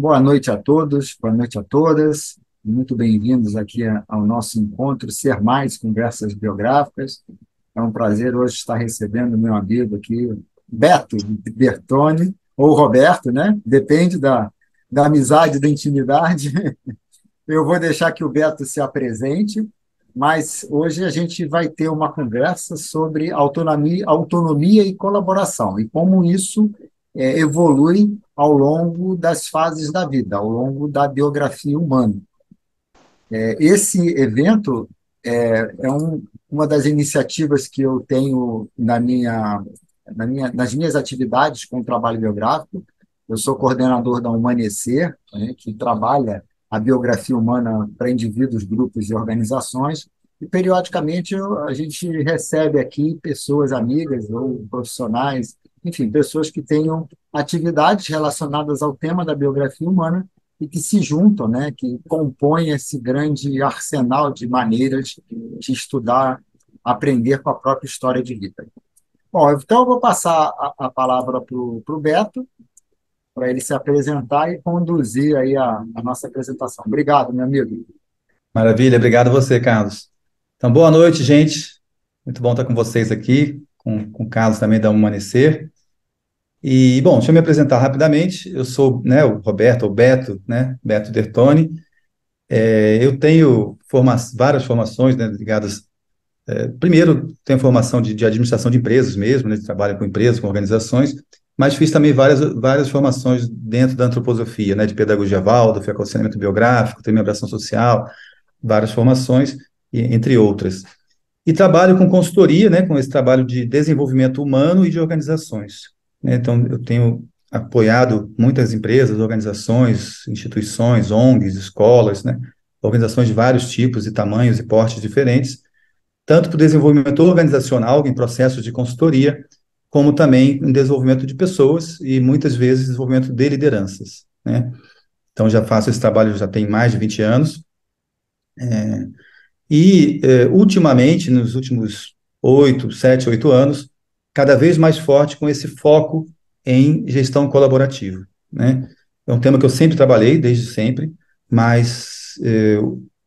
Boa noite a todos, boa noite a todas. Muito bem-vindos aqui ao nosso encontro Ser Mais Conversas Biográficas. É um prazer hoje estar recebendo meu amigo aqui, Beto Bertoni, ou Roberto, né? Depende da amizade, da intimidade. Eu vou deixar que o Beto se apresente, mas hoje a gente vai ter uma conversa sobre autonomia e colaboração, e como isso evolui ao longo das fases da vida, ao longo da biografia humana. Esse evento uma das iniciativas que eu tenho nas minhas atividades com o trabalho biográfico. Eu sou coordenador da Humanecer, né, que trabalha a biografia humana para indivíduos, grupos e organizações, e periodicamente a gente recebe aqui pessoas amigas ou profissionais, enfim, pessoas que tenham atividades relacionadas ao tema da biografia humana e que se juntam, né, que compõem esse grande arsenal de maneiras de estudar, aprender com a própria história de vida. Bom, então eu vou passar a palavra para o Beto, para ele se apresentar e conduzir aí a nossa apresentação. Obrigado, meu amigo. Maravilha, obrigado a você, Carlos. Então, boa noite, gente. Muito bom estar com vocês aqui, com o Carlos também da Amanhecer. E, bom, deixa eu me apresentar rapidamente. Eu sou, né, o Roberto, ou Beto, né, Beto Dertoni. Eu tenho várias formações, né, ligadas. Primeiro, tenho formação de administração de empresas mesmo, né, de trabalho com empresas, com organizações, mas fiz também várias formações dentro da antroposofia, né, de pedagogia Waldorf, aconselhamento biográfico, tenho minha social, várias formações, entre outras. E trabalho com consultoria, né, com esse trabalho de desenvolvimento humano e de organizações, né? Então, eu tenho apoiado muitas empresas, organizações, instituições, ONGs, escolas, né, organizações de vários tipos e tamanhos e portes diferentes, tanto para o desenvolvimento organizacional, em processos de consultoria, como também em desenvolvimento de pessoas e, muitas vezes, desenvolvimento de lideranças, né? Então, já faço esse trabalho, já tem mais de 20 anos, ultimamente, nos últimos 7, 8 anos, cada vez mais forte com esse foco em gestão colaborativa, né? É um tema que eu sempre trabalhei, desde sempre, mas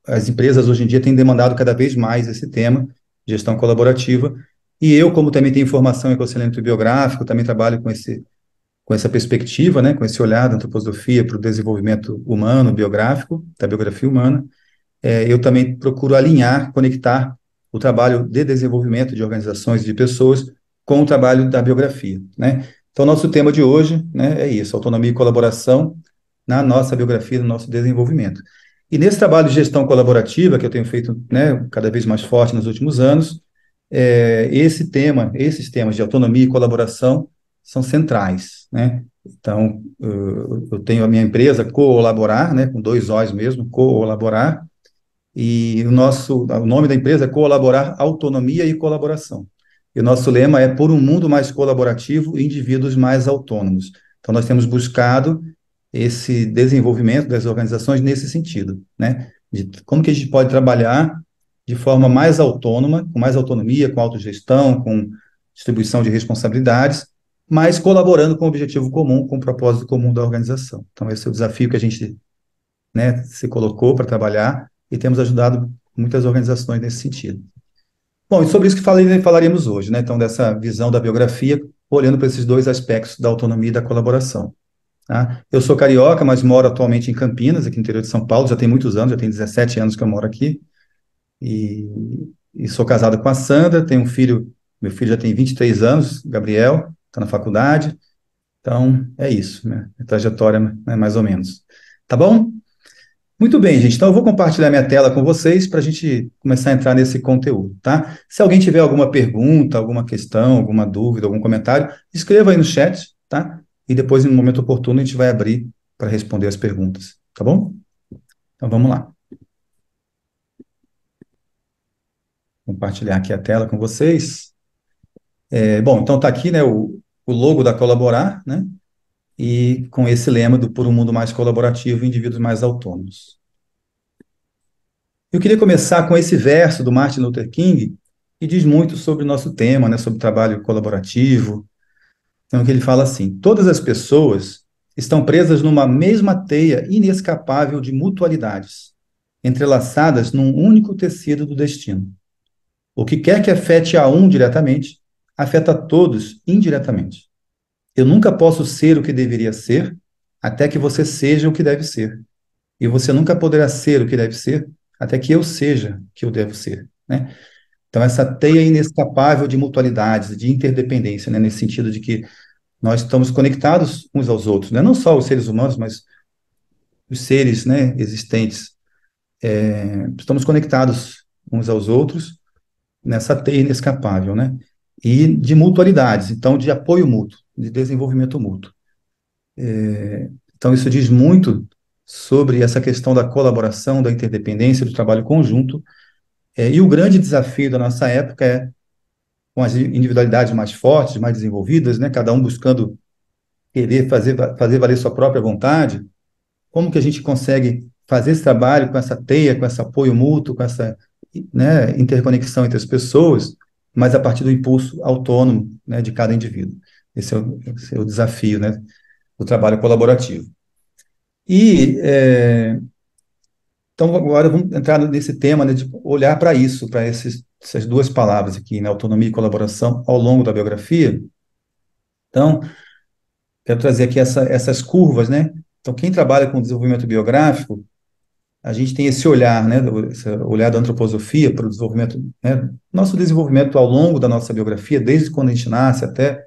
as empresas hoje em dia têm demandado cada vez mais esse tema, gestão colaborativa, e eu, como também tenho formação em aconselhamento biográfico, também trabalho com essa perspectiva, né, com esse olhar da antroposofia para o desenvolvimento humano, biográfico, da biografia humana. Eu também procuro alinhar, conectar o trabalho de desenvolvimento de organizações e de pessoas com o trabalho da biografia, né? Então, nosso tema de hoje, né, é isso, autonomia e colaboração na nossa biografia, no nosso desenvolvimento. E nesse trabalho de gestão colaborativa, que eu tenho feito, né, cada vez mais forte nos últimos anos, esses temas de autonomia e colaboração são centrais, né? Então, eu tenho a minha empresa, Colaborar, né, com dois O's mesmo, Colaborar, e o nome da empresa é Colaborar, Autonomia e Colaboração. E o nosso lema é por um mundo mais colaborativo e indivíduos mais autônomos. Então, nós temos buscado esse desenvolvimento das organizações nesse sentido, né? De como que a gente pode trabalhar de forma mais autônoma, com mais autonomia, com autogestão, com distribuição de responsabilidades, mas colaborando com o objetivo comum, com o propósito comum da organização. Então, esse é o desafio que a gente, né, se colocou para trabalhar e temos ajudado muitas organizações nesse sentido. Bom, e sobre isso que falaríamos hoje, né? Então, dessa visão da biografia, olhando para esses dois aspectos da autonomia e da colaboração. Tá? Eu sou carioca, mas moro atualmente em Campinas, aqui no interior de São Paulo, já tem muitos anos, já tem 17 anos que eu moro aqui, e, e sou casado com a Sandra, tenho um filho, meu filho já tem 23 anos, Gabriel, está na faculdade, então é isso, né? A trajetória é mais ou menos. Tá bom? Muito bem, gente. Então, eu vou compartilhar minha tela com vocês para a gente começar a entrar nesse conteúdo, tá? Se alguém tiver alguma pergunta, alguma questão, alguma dúvida, algum comentário, escreva aí no chat, tá? E depois, no momento oportuno, a gente vai abrir para responder as perguntas, tá bom? Então, vamos lá. Compartilhar aqui a tela com vocês. Bom, então está aqui, né, o logo da Colaborar, né? E com esse lema do Por um Mundo Mais Colaborativo e Indivíduos Mais Autônomos. Eu queria começar com esse verso do Martin Luther King, que diz muito sobre o nosso tema, né, sobre trabalho colaborativo. Então, que ele fala assim: todas as pessoas estão presas numa mesma teia inescapável de mutualidades, entrelaçadas num único tecido do destino. O que quer que afete a um diretamente, afeta a todos indiretamente. Eu nunca posso ser o que deveria ser, até que você seja o que deve ser. E você nunca poderá ser o que deve ser, até que eu seja o que eu devo ser, né? Então, essa teia inescapável de mutualidades, de interdependência, né? Nesse sentido de que nós estamos conectados uns aos outros, né? Não só os seres humanos, mas os seres, né, existentes. Estamos conectados uns aos outros nessa teia inescapável, né? E de mutualidades, então, de apoio mútuo, de desenvolvimento mútuo. Então, isso diz muito sobre essa questão da colaboração, da interdependência, do trabalho conjunto. E o grande desafio da nossa época é, com as individualidades mais fortes, mais desenvolvidas, né, cada um buscando querer fazer valer sua própria vontade, como que a gente consegue fazer esse trabalho com essa teia, com esse apoio mútuo, com essa, né, interconexão entre as pessoas, mas a partir do impulso autônomo, né, de cada indivíduo. Esse é o desafio, né, do trabalho colaborativo. E, então, agora vamos entrar nesse tema, né, de olhar para isso, para essas duas palavras aqui, né, autonomia e colaboração, ao longo da biografia. Então, quero trazer aqui essas curvas, né? Então, quem trabalha com desenvolvimento biográfico, a gente tem esse olhar, né, esse olhar da antroposofia para o desenvolvimento, né, nosso desenvolvimento ao longo da nossa biografia, desde quando a gente nasce até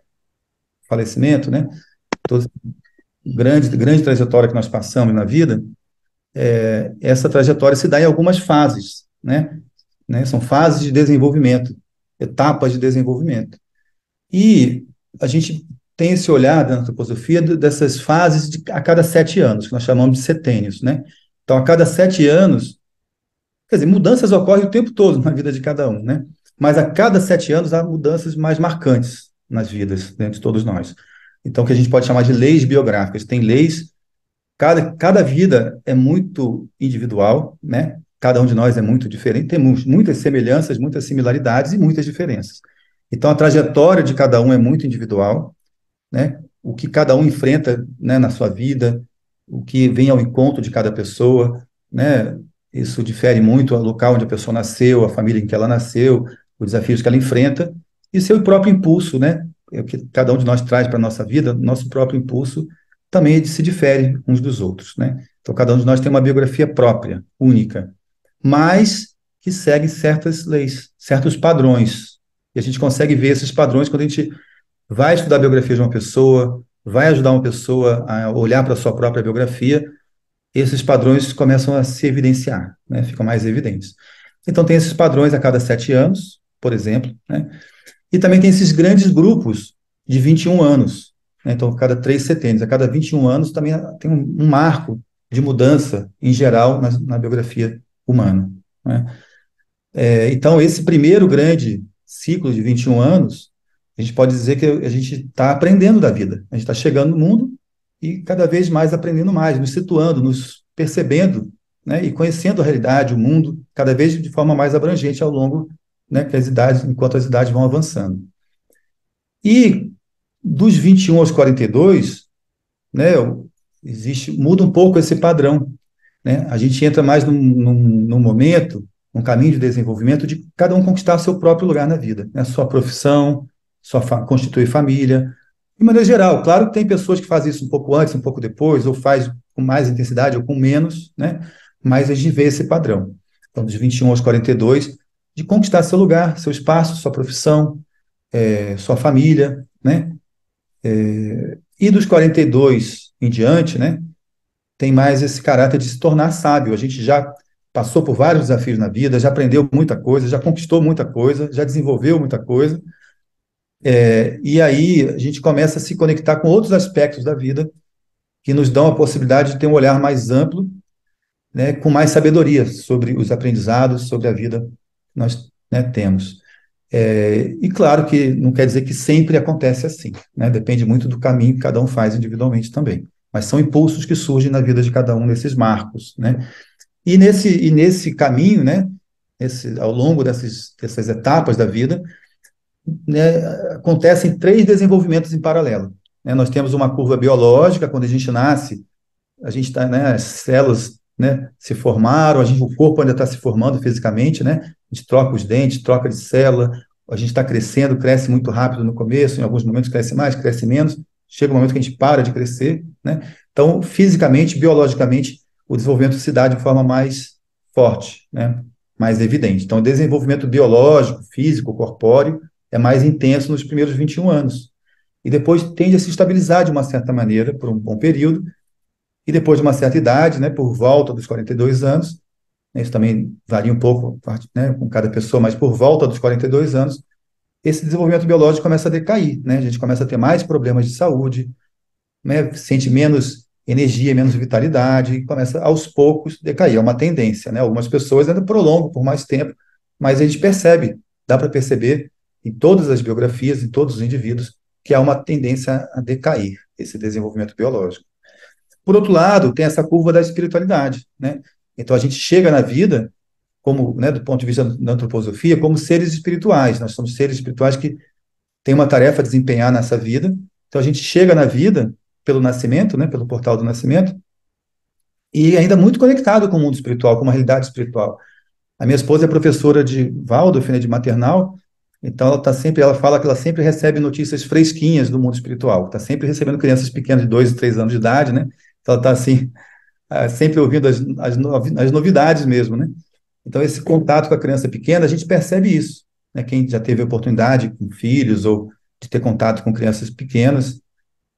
o falecimento, né? Toda grande trajetória que nós passamos na vida, essa trajetória se dá em algumas fases, né? São fases de desenvolvimento, etapas de desenvolvimento. E a gente tem esse olhar da antroposofia dessas fases a cada 7 anos, que nós chamamos de setênios, né? Então, a cada 7 anos, quer dizer, mudanças ocorrem o tempo todo na vida de cada um, né? Mas a cada 7 anos há mudanças mais marcantes nas vidas, né, de todos nós. Então, que a gente pode chamar de leis biográficas. Tem leis, cada vida é muito individual, né? Cada um de nós é muito diferente, temos muitas semelhanças, muitas similaridades e muitas diferenças. Então, a trajetória de cada um é muito individual, né? O que cada um enfrenta, né, na sua vida, o que vem ao encontro de cada pessoa, né? Isso difere muito o local onde a pessoa nasceu, a família em que ela nasceu, os desafios que ela enfrenta, e seu próprio impulso, né? É o que cada um de nós traz para a nossa vida, nosso próprio impulso também se difere uns dos outros, né? Então, cada um de nós tem uma biografia própria, única, mas que segue certas leis, certos padrões. E a gente consegue ver esses padrões quando a gente vai estudar a biografia de uma pessoa, vai ajudar uma pessoa a olhar para a sua própria biografia, esses padrões começam a se evidenciar, né? Ficam mais evidentes. Então, tem esses padrões a cada 7 anos, por exemplo, né? E também tem esses grandes grupos de 21 anos, né? Então, cada 3 setênios, a cada 21 anos também tem um marco de mudança, em geral, na biografia humana, né? Então, esse primeiro grande ciclo de 21 anos, a gente pode dizer que a gente está aprendendo da vida. A gente está chegando no mundo e cada vez mais aprendendo mais, nos situando, nos percebendo, né, e conhecendo a realidade, o mundo, cada vez de forma mais abrangente ao longo, né, que as idades, enquanto as idades vão avançando. E dos 21 aos 42, né, muda um pouco esse padrão, né? A gente entra mais num momento, num caminho de desenvolvimento de cada um conquistar seu próprio lugar na vida, né? Sua profissão, constituir família. De maneira geral, claro que tem pessoas que fazem isso um pouco antes, um pouco depois, ou faz com mais intensidade ou com menos, né? Mas a gente vê esse padrão. Então, dos 21 aos 42, de conquistar seu lugar, seu espaço, sua profissão, sua família, né? E dos 42 em diante, né? Tem mais esse caráter de se tornar sábio. A gente já passou por vários desafios na vida, já aprendeu muita coisa, já conquistou muita coisa, já desenvolveu muita coisa, e aí a gente começa a se conectar com outros aspectos da vida que nos dão a possibilidade de ter um olhar mais amplo, né, com mais sabedoria sobre os aprendizados, sobre a vida que nós, né, temos. E claro que não quer dizer que sempre acontece assim, né? Depende muito do caminho que cada um faz individualmente também. Mas são impulsos que surgem na vida de cada um desses marcos, né? E nesse caminho, né? Ao longo dessas etapas da vida, né, acontecem 3 desenvolvimentos em paralelo. né? Nós temos uma curva biológica, quando a gente nasce, a gente está, né, as células, né, se formaram, o corpo ainda está se formando fisicamente, né? A gente troca os dentes, troca de célula, a gente está crescendo, cresce muito rápido no começo, em alguns momentos cresce mais, cresce menos, chega um momento que a gente para de crescer, né? Então, fisicamente, biologicamente, o desenvolvimento se dá de forma mais forte, né? Mais evidente. Então, o desenvolvimento biológico, físico, corpóreo, é mais intenso nos primeiros 21 anos. E depois tende a se estabilizar de uma certa maneira, por um bom período, e depois de uma certa idade, né, por volta dos 42 anos, né, isso também varia um pouco, né, com cada pessoa, mas por volta dos 42 anos, esse desenvolvimento biológico começa a decair, né, a gente começa a ter mais problemas de saúde, né, sente menos energia, menos vitalidade, e começa aos poucos decair, é uma tendência, né, algumas pessoas ainda prolongam por mais tempo, mas a gente percebe, dá para perceber em todas as biografias, em todos os indivíduos, que há uma tendência a decair esse desenvolvimento biológico. Por outro lado, tem essa curva da espiritualidade, né? Então a gente chega na vida como, né, do ponto de vista da antroposofia, como seres espirituais. Nós somos seres espirituais que têm uma tarefa a desempenhar nessa vida. Então a gente chega na vida pelo nascimento, né, pelo portal do nascimento, e ainda muito conectado com o mundo espiritual, com uma realidade espiritual. A minha esposa é professora de Waldorf, né, de maternal, então ela fala que ela sempre recebe notícias fresquinhas do mundo espiritual. Está sempre recebendo crianças pequenas de 2 e 3 anos de idade, né? Então ela está assim sempre ouvindo as novidades mesmo, né? Então, esse contato com a criança pequena, a gente percebe isso, né? Quem já teve a oportunidade com filhos ou de ter contato com crianças pequenas,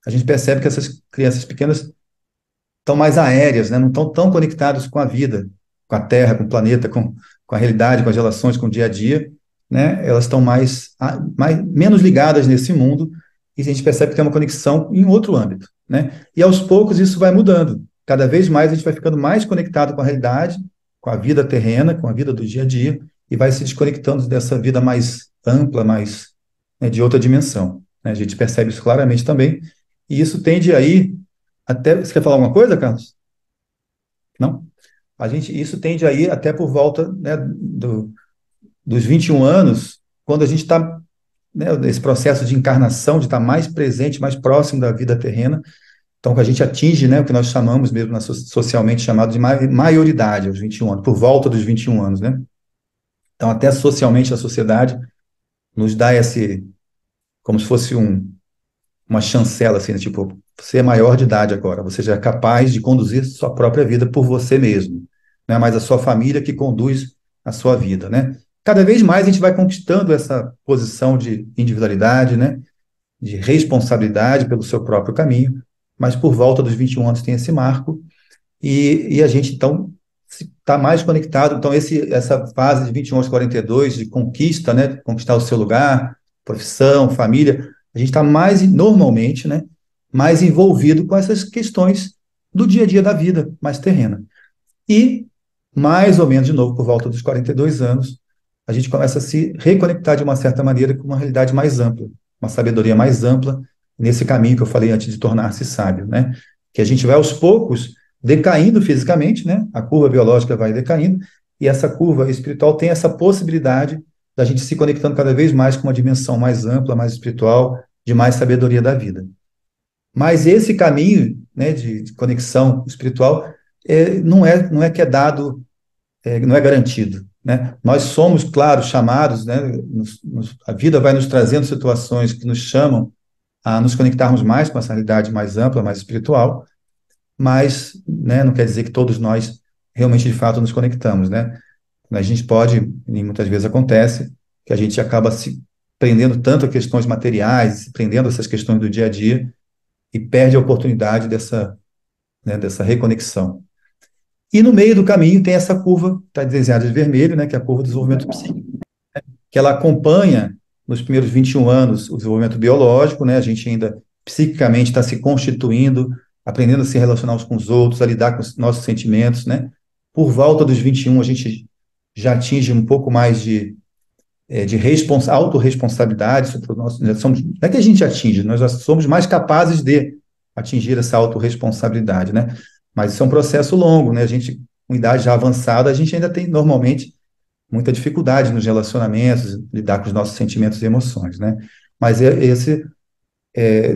a gente percebe que essas crianças pequenas estão mais aéreas, né? Não estão tão conectadas com a vida, com a Terra, com o planeta, com a realidade, com as relações, com o dia a dia, né? Elas estão menos ligadas nesse mundo e a gente percebe que tem uma conexão em outro âmbito, né? E aos poucos isso vai mudando. Cada vez mais a gente vai ficando mais conectado com a realidade, com a vida terrena, com a vida do dia a dia e vai se desconectando dessa vida mais ampla, mais, né, de outra dimensão, né? A gente percebe isso claramente também e isso tende aí até, você quer falar alguma coisa, Carlos? Não? Isso tende a ir até por volta, né, dos 21 anos, quando a gente está, né, nesse processo de encarnação, de estar mais presente, mais próximo da vida terrena, então que a gente atinge, né, o que nós chamamos mesmo socialmente chamado de maioridade aos 21 anos, por volta dos 21 anos, né? Então até socialmente a sociedade nos dá como se fosse uma chancela, assim, né, tipo, você é maior de idade agora, você já é capaz de conduzir sua própria vida por você mesmo, não é mais a sua família que conduz a sua vida, né? Cada vez mais a gente vai conquistando essa posição de individualidade, né? De responsabilidade pelo seu próprio caminho, mas por volta dos 21 anos tem esse marco, e a gente, então, está mais conectado. Então, essa fase de 21 aos 42, de conquista, né, conquistar o seu lugar, profissão, família, a gente está mais, normalmente, né, mais envolvido com essas questões do dia a dia da vida, mais terrena. E, mais ou menos, de novo, por volta dos 42 anos, a gente começa a se reconectar de uma certa maneira com uma realidade mais ampla, uma sabedoria mais ampla, nesse caminho que eu falei antes de tornar-se sábio, né? Que a gente vai aos poucos decaindo fisicamente, né? A curva biológica vai decaindo, e essa curva espiritual tem essa possibilidade da gente se conectando cada vez mais com uma dimensão mais ampla, mais espiritual, de mais sabedoria da vida. Mas esse caminho, né, de conexão espiritual não é que é dado, não é garantido, né? Nós somos, claro, chamados, né? A vida vai nos trazendo situações que nos chamam a nos conectarmos mais com essa realidade mais ampla, mais espiritual, mas, né, não quer dizer que todos nós realmente, de fato, nos conectamos, né? A gente pode, e muitas vezes acontece, que a gente acaba se prendendo tanto a questões materiais, se prendendo a essas questões do dia a dia, e perde a oportunidade dessa, né, dessa reconexão. E no meio do caminho tem essa curva, está desenhada de vermelho, né, que é a curva do desenvolvimento psíquico, que ela acompanha, nos primeiros 21 anos, o desenvolvimento biológico, né, a gente ainda psiquicamente está se constituindo, aprendendo a se relacionar uns com os outros, a lidar com os nossos sentimentos, né. Por volta dos 21, a gente já atinge um pouco mais de autorresponsabilidade sobre o nosso. Não é que a gente atinge, nós já somos mais capazes de atingir essa autorresponsabilidade, né? Mas isso é um processo longo, né? A gente, com idade já avançada, a gente ainda tem, normalmente, muita dificuldade nos relacionamentos, lidar com os nossos sentimentos e emoções, né? Mas esse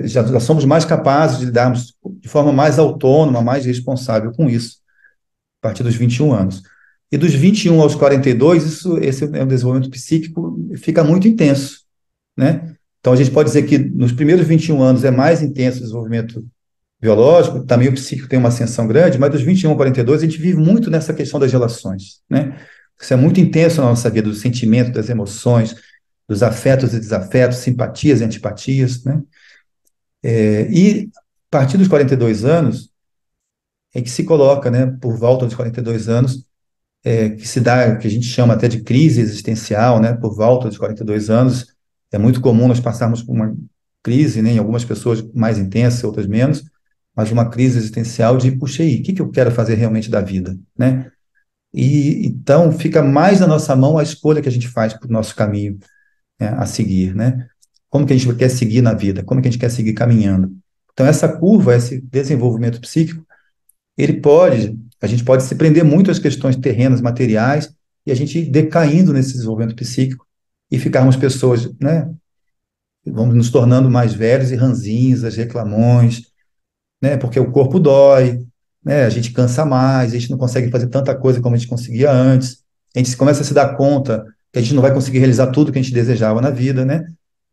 já somos mais capazes de lidarmos de forma mais autônoma, mais responsável com isso, a partir dos 21 anos. E dos 21 aos 42, esse é um desenvolvimento psíquico fica muito intenso, né? Então, a gente pode dizer que nos primeiros 21 anos é mais intenso o desenvolvimento biológico, também o psíquico tem uma ascensão grande, mas dos 21 a 42 a gente vive muito nessa questão das relações, né? Isso é muito intenso na nossa vida, dos sentimentos, das emoções, dos afetos e desafetos, simpatias e antipatias, né? E a partir dos 42 anos é que se coloca, né, por volta dos 42 anos, que se dá, que a gente chama até de crise existencial, né, por volta dos 42 anos, é muito comum nós passarmos por uma crise, né, em algumas pessoas mais intensa, outras menos, mas uma crise existencial de, puxa aí, o que que eu quero fazer realmente da vida, né? E então fica mais na nossa mão a escolha que a gente faz para o nosso caminho, né, a seguir, né? Como que a gente quer seguir na vida? Como que a gente quer seguir caminhando? Então essa curva, esse desenvolvimento psíquico, a gente pode se prender muito às questões terrenas, materiais, e a gente ir decaindo nesse desenvolvimento psíquico e ficarmos pessoas, né? Vamos nos tornando mais velhos e ranzinhas, reclamões, né? Porque o corpo dói, né? A gente cansa mais, a gente não consegue fazer tanta coisa como a gente conseguia antes. A gente começa a se dar conta que a gente não vai conseguir realizar tudo que a gente desejava na vida, né?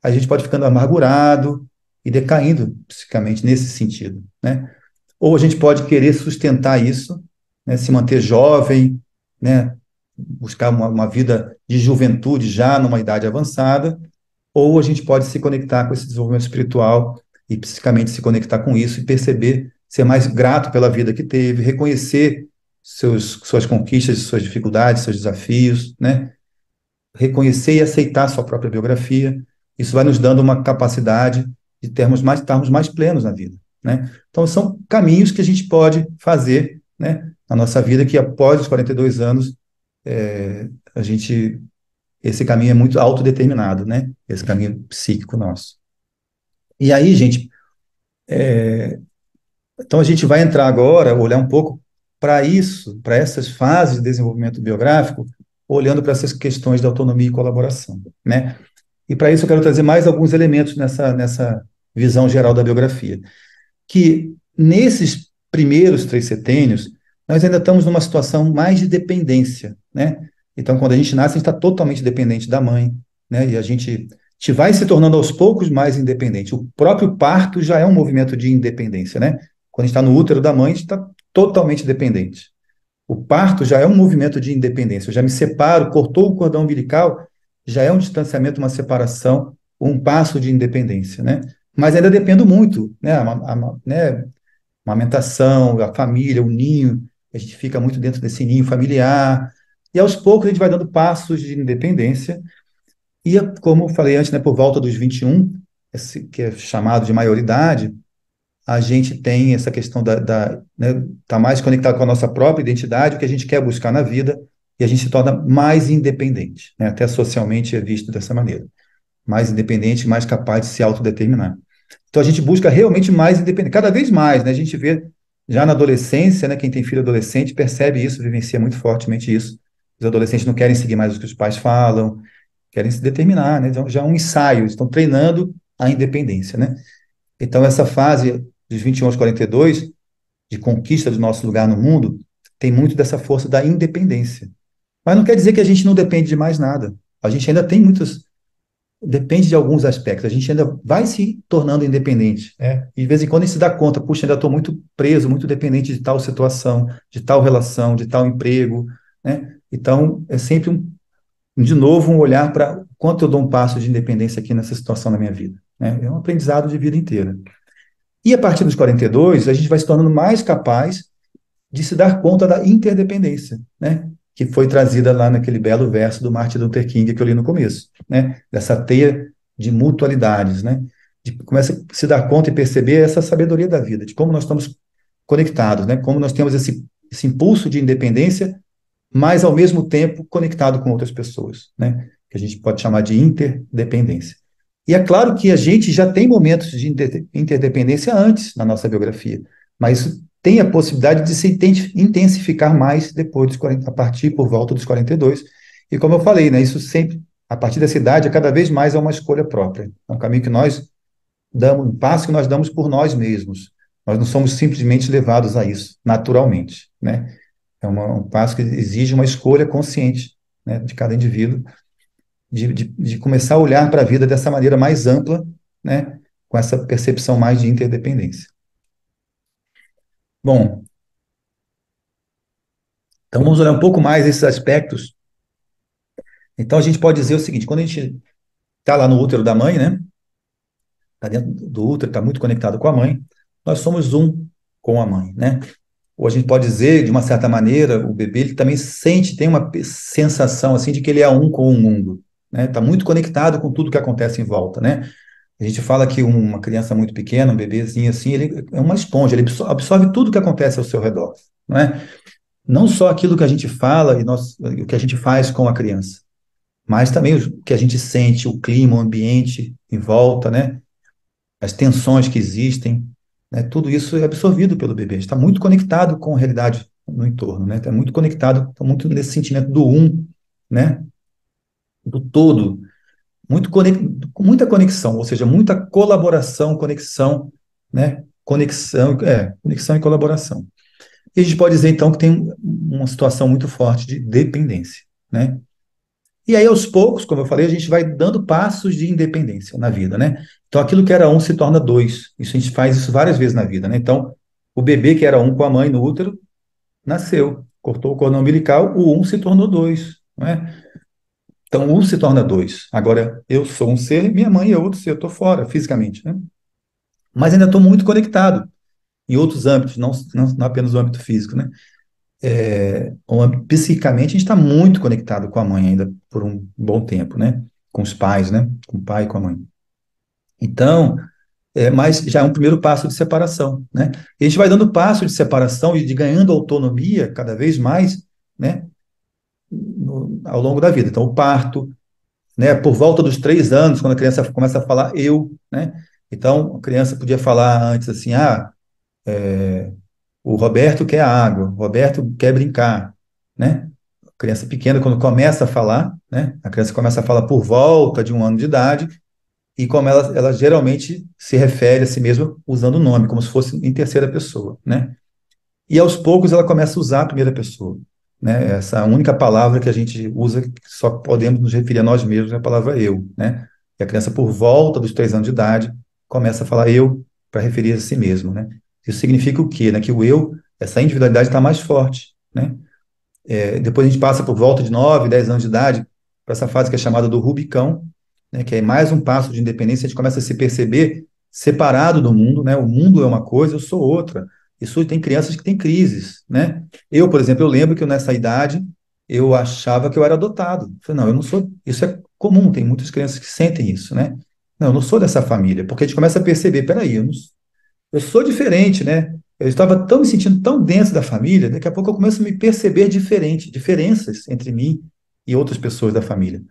A gente pode ficando amargurado e decaindo psicamente nesse sentido, né? Ou a gente pode querer sustentar isso, né? Se manter jovem, né? Buscar uma vida de juventude já numa idade avançada, ou a gente pode se conectar com esse desenvolvimento espiritual e psicamente se conectar com isso e perceber, ser mais grato pela vida que teve, reconhecer suas conquistas, suas dificuldades, seus desafios, né? Reconhecer e aceitar sua própria biografia. Isso vai nos dando uma capacidade de estarmos mais plenos na vida, né? Então, são caminhos que a gente pode fazer, né, na nossa vida, que após os 42 anos, a gente esse caminho é muito autodeterminado, né? Esse caminho psíquico nosso. E aí, gente, então a gente vai entrar agora, olhar um pouco para isso, para essas fases de desenvolvimento biográfico, olhando para essas questões de autonomia e colaboração, né? E para isso eu quero trazer mais alguns elementos nessa visão geral da biografia, que nesses primeiros 3 setênios, nós ainda estamos numa situação mais de dependência, né? Então, quando a gente nasce, a gente está totalmente dependente da mãe, né? E a gente vai se tornando aos poucos mais independente. O próprio parto já é um movimento de independência, né? Quando a gente está no útero da mãe, a gente está totalmente dependente. O parto já é um movimento de independência. Eu já me separo, cortou o cordão umbilical, já é um distanciamento, uma separação, um passo de independência, né? Mas ainda dependo muito, né? Né? A amamentação, a família, o ninho, a gente fica muito dentro desse ninho familiar, e aos poucos a gente vai dando passos de independência, e como eu falei antes, né, por volta dos 21, que é chamado de maioridade, a gente tem essa questão né, tá mais conectado com a nossa própria identidade, o que a gente quer buscar na vida, e a gente se torna mais independente, né? Até socialmente é visto dessa maneira. Mais independente, mais capaz de se autodeterminar. Então a gente busca realmente mais independência, cada vez mais, né? A gente vê já na adolescência, né? Quem tem filho adolescente percebe isso, vivencia muito fortemente isso. Os adolescentes não querem seguir mais o que os pais falam, querem se determinar, né? Então, já é um ensaio, estão treinando a independência, né? Então essa fase dos 21 aos 42, de conquista do nosso lugar no mundo, tem muito dessa força da independência. Mas não quer dizer que a gente não depende de mais nada. A gente ainda tem muitos, depende de alguns aspectos. A gente ainda vai se tornando independente, né? E de vez em quando a gente se dá conta, puxa, ainda estou muito preso, muito dependente de tal situação, de tal relação, de tal emprego, né? Então, é sempre de novo, um olhar para quanto eu dou um passo de independência aqui nessa situação na minha vida, né? É um aprendizado de vida inteira. E a partir dos 42, a gente vai se tornando mais capaz de se dar conta da interdependência, né? Que foi trazida lá naquele belo verso do Martin Luther King que eu li no começo, né? Dessa teia de mutualidades, né? De começa a se dar conta e perceber essa sabedoria da vida, de como nós estamos conectados, né? Como nós temos esse impulso de independência, mas ao mesmo tempo conectado com outras pessoas, né? Que a gente pode chamar de interdependência. E é claro que a gente já tem momentos de interdependência antes na nossa biografia, mas isso tem a possibilidade de se intensificar mais depois dos 40, a partir por volta dos 42. E como eu falei, né, isso sempre, a partir dessa idade, cada vez mais é uma escolha própria. É um caminho que nós damos um passo que nós damos por nós mesmos. Nós não somos simplesmente levados a isso, naturalmente, né? Um passo que exige uma escolha consciente, né, de cada indivíduo, de começar a olhar para a vida dessa maneira mais ampla, né, com essa percepção mais de interdependência. Bom, então vamos olhar um pouco mais esses aspectos. Então a gente pode dizer o seguinte: quando a gente está lá no útero da mãe, né, está dentro do útero, está muito conectado com a mãe, nós somos um com a mãe, né? Ou a gente pode dizer, de uma certa maneira, o bebê ele também sente, tem uma sensação assim de que ele é um com o mundo, né? Está muito conectado com tudo que acontece em volta, né? A gente fala que uma criança muito pequena, um bebezinho assim, ele é uma esponja, ele absorve tudo que acontece ao seu redor, não é? Não só aquilo que a gente fala e o que a gente faz com a criança, mas também o que a gente sente, o clima, o ambiente em volta, né? As tensões que existem, né? Tudo isso é absorvido pelo bebê. Está muito conectado com a realidade no entorno, né? Está muito conectado, está muito nesse sentimento do um, né? Do todo, com muita conexão, ou seja, muita colaboração, conexão, né? Conexão e colaboração. E a gente pode dizer, então, que tem uma situação muito forte de dependência, né? E aí, aos poucos, como eu falei, a gente vai dando passos de independência na vida, né? Então, aquilo que era um se torna dois. Isso a gente faz isso várias vezes na vida, né? Então, o bebê que era um com a mãe no útero, nasceu, cortou o cordão umbilical, o um se tornou dois, não é? Então, um se torna dois. Agora, eu sou um ser, minha mãe é outro ser, eu estou fora, fisicamente, né? Mas ainda estou muito conectado em outros âmbitos, não apenas o âmbito físico, né? Psicicamente, a gente está muito conectado com a mãe ainda por um bom tempo, né? Com os pais, né? Com o pai e com a mãe. Então, mas já é um primeiro passo de separação, né? E a gente vai dando passo de separação e de ganhando autonomia cada vez mais, né? Ao longo da vida. Então, o parto, né? Por volta dos 3 anos, quando a criança começa a falar eu, né? Então, a criança podia falar antes assim, o Roberto quer água, o Roberto quer brincar, né? A criança pequena, quando começa a falar, né? A criança começa a falar por volta de 1 ano de idade, e como ela geralmente se refere a si mesma usando o nome, como se fosse em terceira pessoa, né? E aos poucos ela começa a usar a primeira pessoa, né? Essa única palavra que a gente usa, que só podemos nos referir a nós mesmos, é a palavra eu, né? E a criança, por volta dos 3 anos de idade, começa a falar eu para referir a si mesmo, né? Isso significa o quê? Né? Que o eu, essa individualidade está mais forte, né? Depois a gente passa por volta de 9, 10 anos de idade para essa fase que é chamada do Rubicão, né, que é mais um passo de independência. A gente começa a se perceber separado do mundo, né? O mundo é uma coisa, eu sou outra. Isso tem crianças que têm crises, né? Eu, por exemplo, eu lembro que nessa idade eu achava que eu era adotado. Eu falei, não, eu não sou. Isso é comum, tem muitas crianças que sentem isso, né? Não, eu não sou dessa família, porque a gente começa a perceber, peraí, eu sou diferente, né? Eu estava tão me sentindo tão dentro da família, daqui a pouco eu começo a me perceber diferente, diferenças entre mim e outras pessoas da família,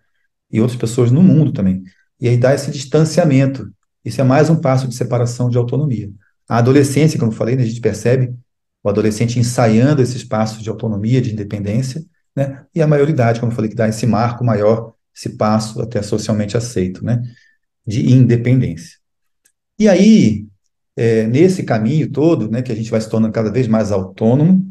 e outras pessoas no mundo também. E aí dá esse distanciamento. Isso é mais um passo de separação de autonomia. A adolescência, como eu falei, né, a gente percebe o adolescente ensaiando esses passos de autonomia, de independência, né? E a maioridade, como eu falei, que dá esse marco maior, esse passo até socialmente aceito, né? De independência. E aí, nesse caminho todo, né, que a gente vai se tornando cada vez mais autônomo,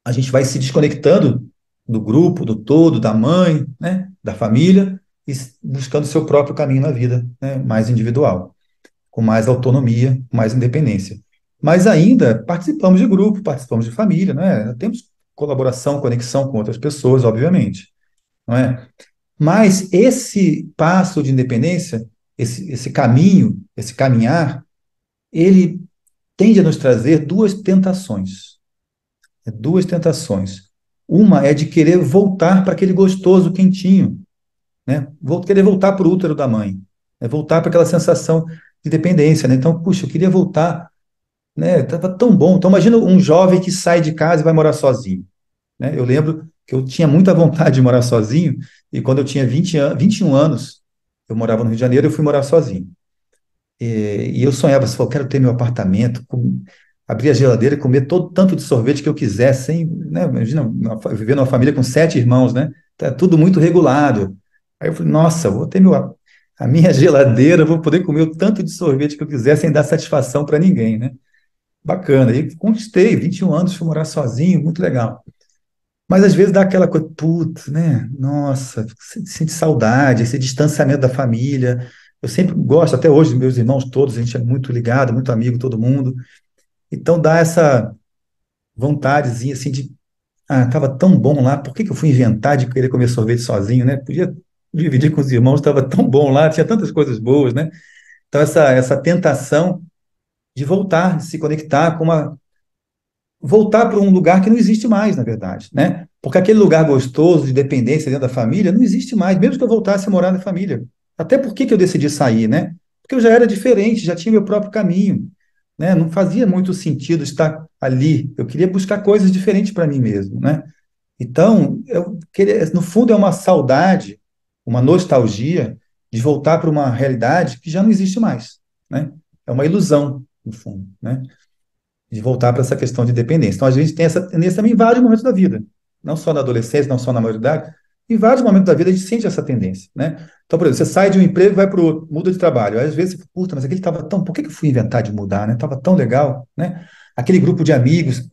a gente vai se desconectando do grupo, do todo, da mãe, né, da família, e buscando o seu próprio caminho na vida, né, mais individual, com mais autonomia, mais independência. Mas ainda participamos de grupo, participamos de família, né, temos colaboração, conexão com outras pessoas, obviamente, não é? Mas esse passo de independência, esse caminho, esse caminhar, ele tende a nos trazer duas tentações. Duas tentações. Uma é de querer voltar para aquele gostoso quentinho, né? Querer voltar para o útero da mãe, né? Voltar para aquela sensação de dependência, né? Então, puxa, eu queria voltar, né? Estava tão bom. Então, imagina um jovem que sai de casa e vai morar sozinho, né? Eu lembro que eu tinha muita vontade de morar sozinho, e quando eu tinha 21 anos, eu morava no Rio de Janeiro, eu fui morar sozinho. E eu sonhava, assim, eu quero ter meu apartamento, abrir a geladeira e comer todo tanto de sorvete que eu quisesse, sem, né? Imagina, viver numa família com 7 irmãos, né? Tá tudo muito regulado. Aí eu falei, nossa, vou ter meu. a minha geladeira, eu vou poder comer o tanto de sorvete que eu quiser sem dar satisfação para ninguém, né? Bacana. E conquistei, 21 anos, fui morar sozinho, muito legal. Mas às vezes dá aquela coisa, putz, né? Nossa, sente saudade, esse distanciamento da família. Eu sempre gosto, até hoje, meus irmãos todos, a gente é muito ligado, muito amigo, todo mundo. Então dá essa vontadezinha assim de, tava tão bom lá, por que que eu fui inventar de querer comer sorvete sozinho, né? Podia dividir com os irmãos, estava tão bom lá, tinha tantas coisas boas, né? Então essa tentação de voltar, de se conectar com uma voltar para um lugar que não existe mais, na verdade, né? Porque aquele lugar gostoso de dependência dentro da família não existe mais, mesmo que eu voltasse a morar na família. Até por que que eu decidi sair, né? Porque eu já era diferente, já tinha meu próprio caminho, né? Não fazia muito sentido estar ali. Eu queria buscar coisas diferentes para mim mesmo, né? Então, eu queria, no fundo, é uma saudade, uma nostalgia de voltar para uma realidade que já não existe mais, né? É uma ilusão, no fundo, né? De voltar para essa questão de dependência. Então, a gente tem essa tendência também em vários momentos da vida, não só na adolescência, não só na maioridade, em vários momentos da vida a gente sente essa tendência, né? Então, por exemplo, você sai de um emprego e vai para o outro, muda de trabalho. Às vezes você fala, puta, mas aquele estava tão, por que que eu fui inventar de mudar, né? Estava tão legal, né? Aquele grupo de amigos,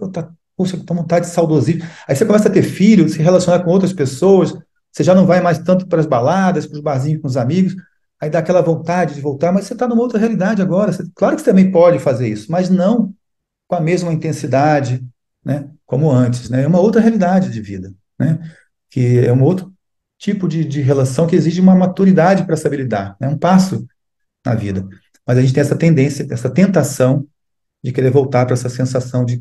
poxa, tô vontade de saudosismo. Aí você começa a ter filho, se relacionar com outras pessoas, você já não vai mais tanto para as baladas, para os barzinhos com os amigos, aí dá aquela vontade de voltar, mas você está numa outra realidade agora. Claro que você também pode fazer isso, mas não com a mesma intensidade, né, como antes, né? É uma outra realidade de vida, né? Que é um outro tipo de relação que exige uma maturidade para saber lidar, né? Um passo na vida. Mas a gente tem essa tendência, essa tentação de querer voltar para essa sensação de,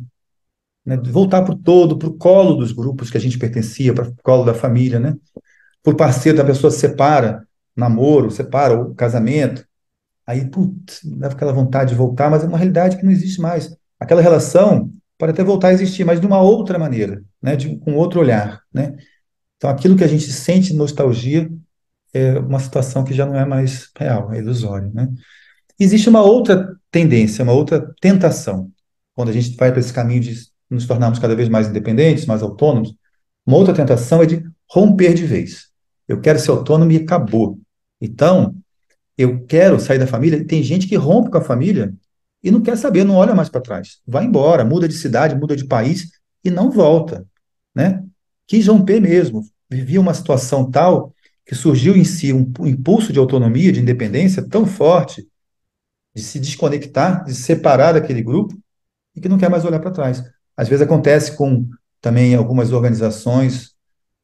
né, de voltar para o todo, para o colo dos grupos que a gente pertencia, para o colo da família, né? Por parceiro da pessoa se separa, namoro, separa o casamento, aí, putz, dá aquela vontade de voltar, mas é uma realidade que não existe mais. Aquela relação pode até voltar a existir, mas de uma outra maneira, né? Com outro olhar, né? Então, aquilo que a gente sente nostalgia é uma situação que já não é mais real, é ilusório, né? Existe uma outra tendência, uma outra tentação, quando a gente vai para esse caminho de nos tornarmos cada vez mais independentes, mais autônomos. Uma outra tentação é de romper de vez. Eu quero ser autônomo e acabou. Então, eu quero sair da família. Tem gente que rompe com a família e não quer saber, não olha mais para trás. Vai embora, muda de cidade, muda de país e não volta, né? Quis romper mesmo. Vivia uma situação tal que surgiu em si um impulso de autonomia, de independência tão forte, de se desconectar, de se separar daquele grupo e que não quer mais olhar para trás. Às vezes acontece com também algumas organizações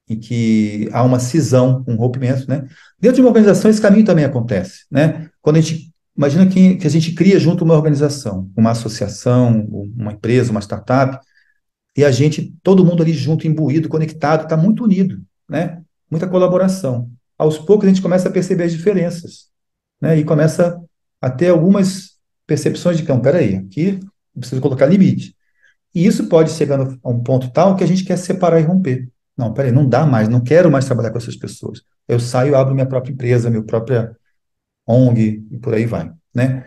em que há uma cisão, um rompimento, né? Dentro de uma organização, esse caminho também acontece, né? Quando a gente, imagina que a gente cria junto uma organização, uma associação, uma empresa, uma startup, e a gente, todo mundo ali junto, imbuído, conectado, está muito unido, né? Muita colaboração. Aos poucos a gente começa a perceber as diferenças, né? E começa a ter algumas percepções de que, não, peraí, aqui eu preciso colocar limite. E isso pode chegar a um ponto tal que a gente quer separar e romper. Não, peraí, não dá mais, não quero mais trabalhar com essas pessoas. Eu saio, abro minha própria empresa, minha própria ONG e por aí vai, né?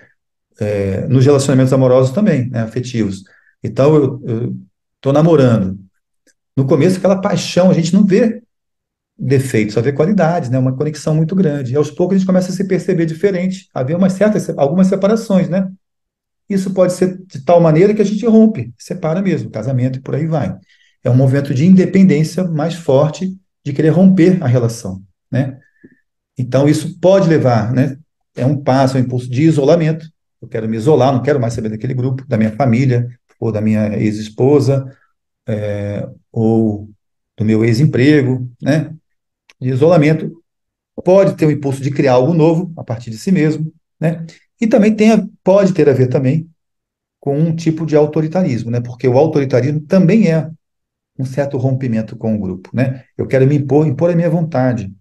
Nos relacionamentos amorosos também, né, afetivos. Então, eu tô namorando. No começo, aquela paixão, a gente não vê defeitos, só vê qualidades, né? Uma conexão muito grande. E aos poucos a gente começa a se perceber diferente, haver algumas separações, né? Isso pode ser de tal maneira que a gente rompe, separa mesmo, casamento e por aí vai. É um movimento de independência mais forte de querer romper a relação, né? Então, isso pode levar, né? É um passo, é um impulso de isolamento. Eu quero me isolar, não quero mais saber daquele grupo, da minha família, ou da minha ex-esposa, ou do meu ex-emprego, né? De isolamento. Pode ter um impulso de criar algo novo a partir de si mesmo, né? E também pode ter a ver também com um tipo de autoritarismo, né? Porque o autoritarismo também é um certo rompimento com o grupo, né? Eu quero me impor a minha vontade.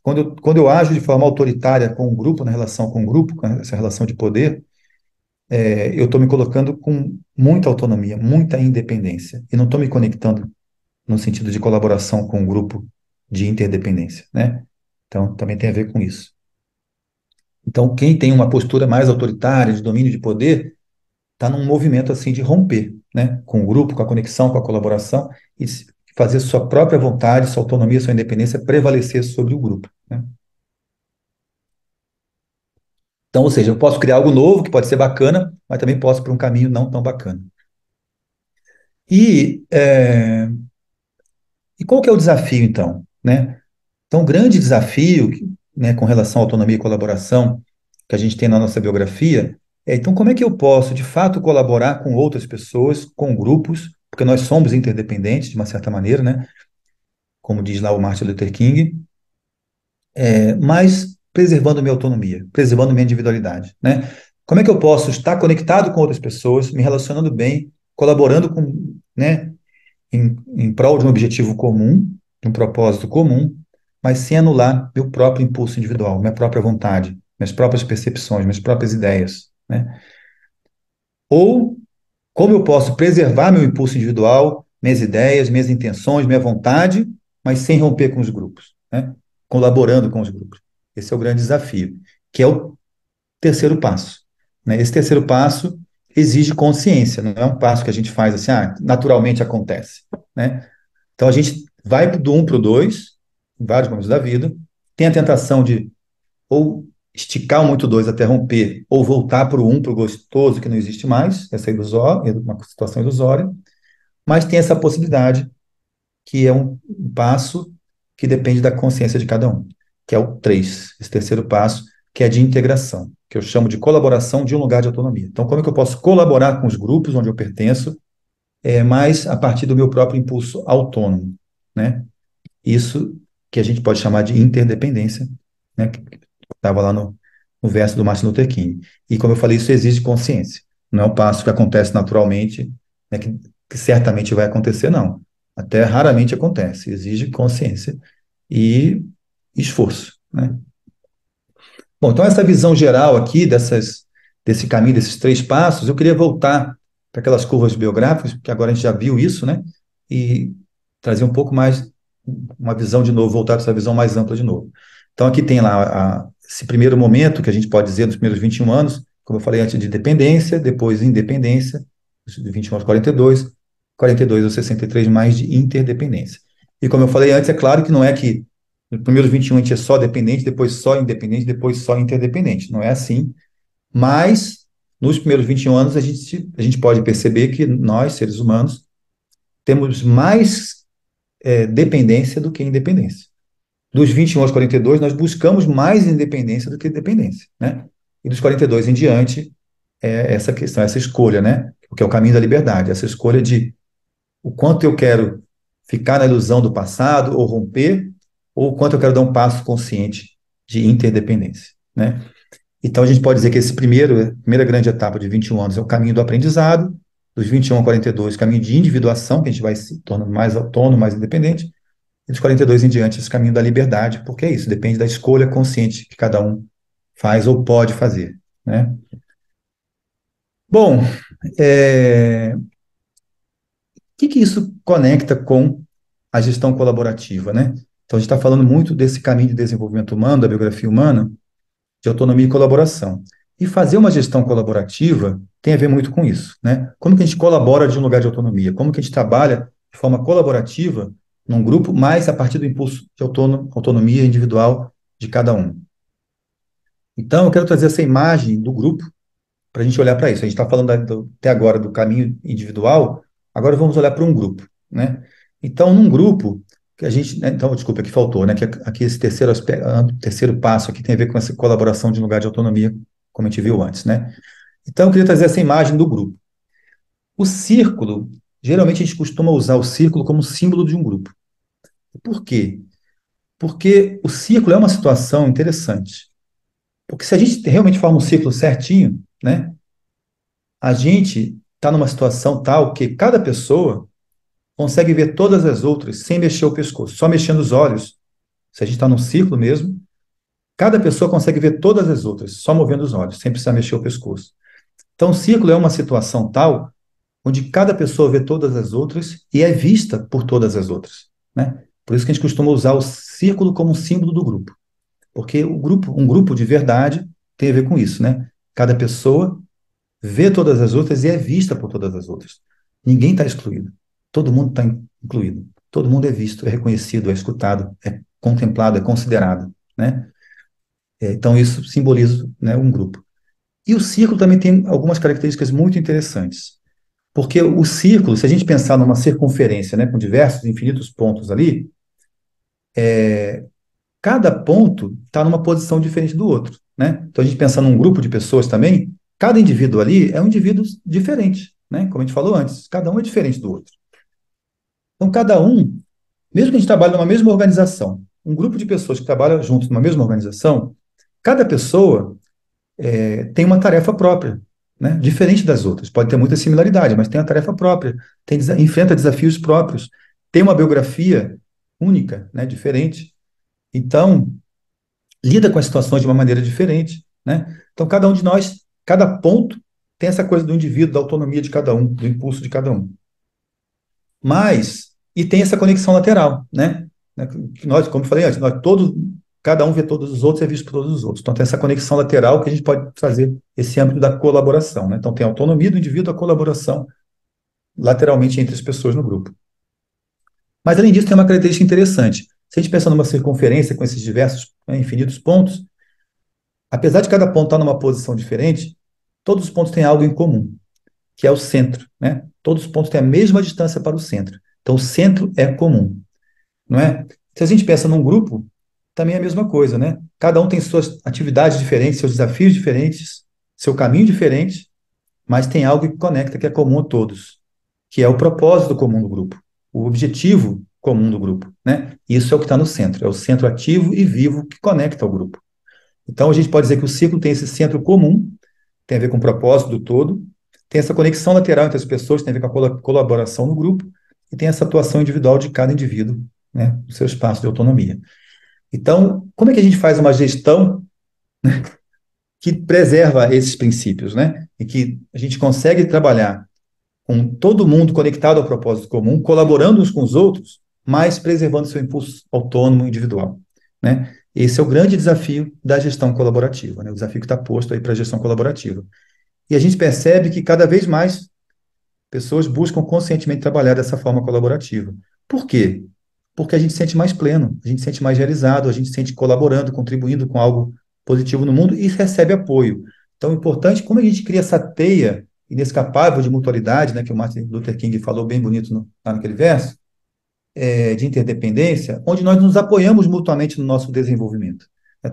Quando eu ajo de forma autoritária com o grupo, na relação com o grupo, com essa relação de poder, eu estou me colocando com muita autonomia, muita independência, e não estou me conectando no sentido de colaboração com o grupo de interdependência, né? Então, também tem a ver com isso. Então, quem tem uma postura mais autoritária, de domínio de poder, está num movimento assim de romper, né, com o grupo, com a conexão, com a colaboração e fazer sua própria vontade, sua autonomia, sua independência prevalecer sobre o grupo, né? Então, ou seja, eu posso criar algo novo que pode ser bacana, mas também posso ir para um caminho não tão bacana. E, e qual que é o desafio, então, né? Então, o grande desafio, né, com relação à autonomia e colaboração que a gente tem na nossa biografia é, então, como é que eu posso, de fato, colaborar com outras pessoas, com grupos, porque nós somos interdependentes, de uma certa maneira, né? Como diz lá o Martin Luther King, mas preservando minha autonomia, preservando minha individualidade, né? Como é que eu posso estar conectado com outras pessoas, me relacionando bem, colaborando com, né, em prol de um objetivo comum, de um propósito comum, mas sem anular meu próprio impulso individual, minha própria vontade, minhas próprias percepções, minhas próprias ideias, né? Ou como eu posso preservar meu impulso individual, minhas ideias, minhas intenções, minha vontade, mas sem romper com os grupos, né? Colaborando com os grupos. Esse é o grande desafio, que é o terceiro passo, né? Esse terceiro passo exige consciência, não é um passo que a gente faz assim, naturalmente acontece, né? Então a gente vai do um para o 2, em vários momentos da vida, tem a tentação de ou esticar o muito 2 até romper, ou voltar para o 1, para o gostoso, que não existe mais, essa é ilusória, é uma situação ilusória, mas tem essa possibilidade, que é um passo que depende da consciência de cada um, que é o 3, esse terceiro passo, que é de integração, que eu chamo de colaboração de um lugar de autonomia. Então, como é que eu posso colaborar com os grupos onde eu pertenço, mas a partir do meu próprio impulso autônomo, né? Isso que a gente pode chamar de interdependência, né? Que estava lá no verso do Martin Luther King. E, como eu falei, isso exige consciência. Não é um passo que acontece naturalmente, né? Que certamente vai acontecer, não. Até raramente acontece. Exige consciência e esforço, né? Bom, então essa visão geral aqui desse caminho, desses 3 passos, eu queria voltar para aquelas curvas biográficas, porque agora a gente já viu isso, né? E trazer um pouco mais, uma visão de novo, voltar para essa visão mais ampla de novo. Então aqui tem lá esse primeiro momento, que a gente pode dizer dos primeiros 21 anos, como eu falei antes, de dependência, depois independência, de 21 aos 42, 42 aos 63, mais de interdependência. E como eu falei antes, é claro que não é que nos primeiros 21 a gente é só dependente, depois só independente, depois só interdependente. Não é assim. Mas, nos primeiros 21 anos, a gente pode perceber que nós, seres humanos, temos mais dependência do que independência. Dos 21 aos 42, nós buscamos mais independência do que dependência, né? E dos 42 em diante, essa questão, essa escolha, né? Que é o caminho da liberdade, essa escolha de o quanto eu quero ficar na ilusão do passado ou romper, ou o quanto eu quero dar um passo consciente de interdependência, né? Então, a gente pode dizer que esse primeira grande etapa de 21 anos é o caminho do aprendizado, dos 21 a 42, caminho de individuação, que a gente vai se tornando mais autônomo, mais independente, e dos 42 em diante, esse caminho da liberdade, porque é isso, depende da escolha consciente que cada um faz ou pode fazer, né? Bom, o que isso conecta com a gestão colaborativa, né? Então, a gente está falando muito desse caminho de desenvolvimento humano, da biografia humana, de autonomia e colaboração. E fazer uma gestão colaborativa tem a ver muito com isso, né? Como que a gente colabora de um lugar de autonomia? Como que a gente trabalha de forma colaborativa num grupo, mas a partir do impulso de autonomia individual de cada um. Então, eu quero trazer essa imagem do grupo para a gente olhar para isso. A gente está falando até agora do caminho individual, agora vamos olhar para um grupo, né? Então, num grupo, que a gente, né, então, desculpa, aqui faltou, né? Que aqui esse terceiro aspecto, terceiro passo aqui tem a ver com essa colaboração de um lugar de autonomia, como a gente viu antes, né? Então, eu queria trazer essa imagem do grupo. O círculo, geralmente a gente costuma usar o círculo como símbolo de um grupo. Por quê? Porque o círculo é uma situação interessante. Porque se a gente realmente forma um círculo certinho, né? A gente está numa situação tal que cada pessoa consegue ver todas as outras sem mexer o pescoço, só mexendo os olhos. Se a gente está num círculo mesmo, cada pessoa consegue ver todas as outras, só movendo os olhos, sem precisar mexer o pescoço. Então, o círculo é uma situação tal onde cada pessoa vê todas as outras e é vista por todas as outras, né? Por isso que a gente costuma usar o círculo como um símbolo do grupo, porque um grupo de verdade tem a ver com isso, né? Cada pessoa vê todas as outras e é vista por todas as outras. Ninguém está excluído. Todo mundo está incluído. Todo mundo é visto, é reconhecido, é escutado, é contemplado, é considerado, né? Então, isso simboliza, né, um grupo. E o círculo também tem algumas características muito interessantes. Porque o círculo, se a gente pensar numa circunferência, né, com diversos infinitos pontos ali, cada ponto está numa posição diferente do outro, né? Então, a gente pensar num grupo de pessoas também, cada indivíduo ali é um indivíduo diferente, né? Como a gente falou antes, cada um é diferente do outro. Então, cada um, mesmo que a gente trabalhe numa mesma organização, um grupo de pessoas que trabalham juntos numa mesma organização, cada pessoa tem uma tarefa própria, né? Diferente das outras. Pode ter muita similaridade, mas tem uma tarefa própria, enfrenta desafios próprios, tem uma biografia única, né? Diferente. Então, lida com as situações de uma maneira diferente, né? Então, cada um de nós, cada ponto, tem essa coisa do indivíduo, da autonomia de cada um, do impulso de cada um. Mas, e tem essa conexão lateral, né? Que nós, como eu falei antes, nós todos, cada um vê todos os outros e é visto por todos os outros. Então, tem essa conexão lateral que a gente pode fazer esse âmbito da colaboração, né? Então, tem a autonomia do indivíduo, a colaboração lateralmente entre as pessoas no grupo. Mas, além disso, tem uma característica interessante. Se a gente pensar numa circunferência com esses diversos, né, infinitos pontos, apesar de cada ponto estar numa posição diferente, todos os pontos têm algo em comum, que é o centro, né? Todos os pontos têm a mesma distância para o centro. Então, o centro é comum, não é? Se a gente pensa num grupo, também é a mesma coisa, né? Cada um tem suas atividades diferentes, seus desafios diferentes, seu caminho diferente, mas tem algo que conecta, que é comum a todos, que é o propósito comum do grupo, o objetivo comum do grupo, né? Isso é o que está no centro, é o centro ativo e vivo que conecta ao grupo. Então, a gente pode dizer que o ciclo tem esse centro comum, tem a ver com o propósito do todo, tem essa conexão lateral entre as pessoas, tem a ver com a colaboração no grupo, e tem essa atuação individual de cada indivíduo, né, no seu espaço de autonomia. Então, como é que a gente faz uma gestão que preserva esses princípios, né? E que a gente consegue trabalhar com todo mundo conectado ao propósito comum, colaborando uns com os outros, mas preservando seu impulso autônomo individual, né? Esse é o grande desafio da gestão colaborativa, né? O desafio que está posto aí para a gestão colaborativa. E a gente percebe que cada vez mais pessoas buscam conscientemente trabalhar dessa forma colaborativa. Por quê? Porque a gente se sente mais pleno, a gente se sente mais realizado, a gente se sente colaborando, contribuindo com algo positivo no mundo e recebe apoio. Então, é importante como a gente cria essa teia inescapável de mutualidade, né, que o Martin Luther King falou bem bonito lá naquele verso, de interdependência, onde nós nos apoiamos mutuamente no nosso desenvolvimento.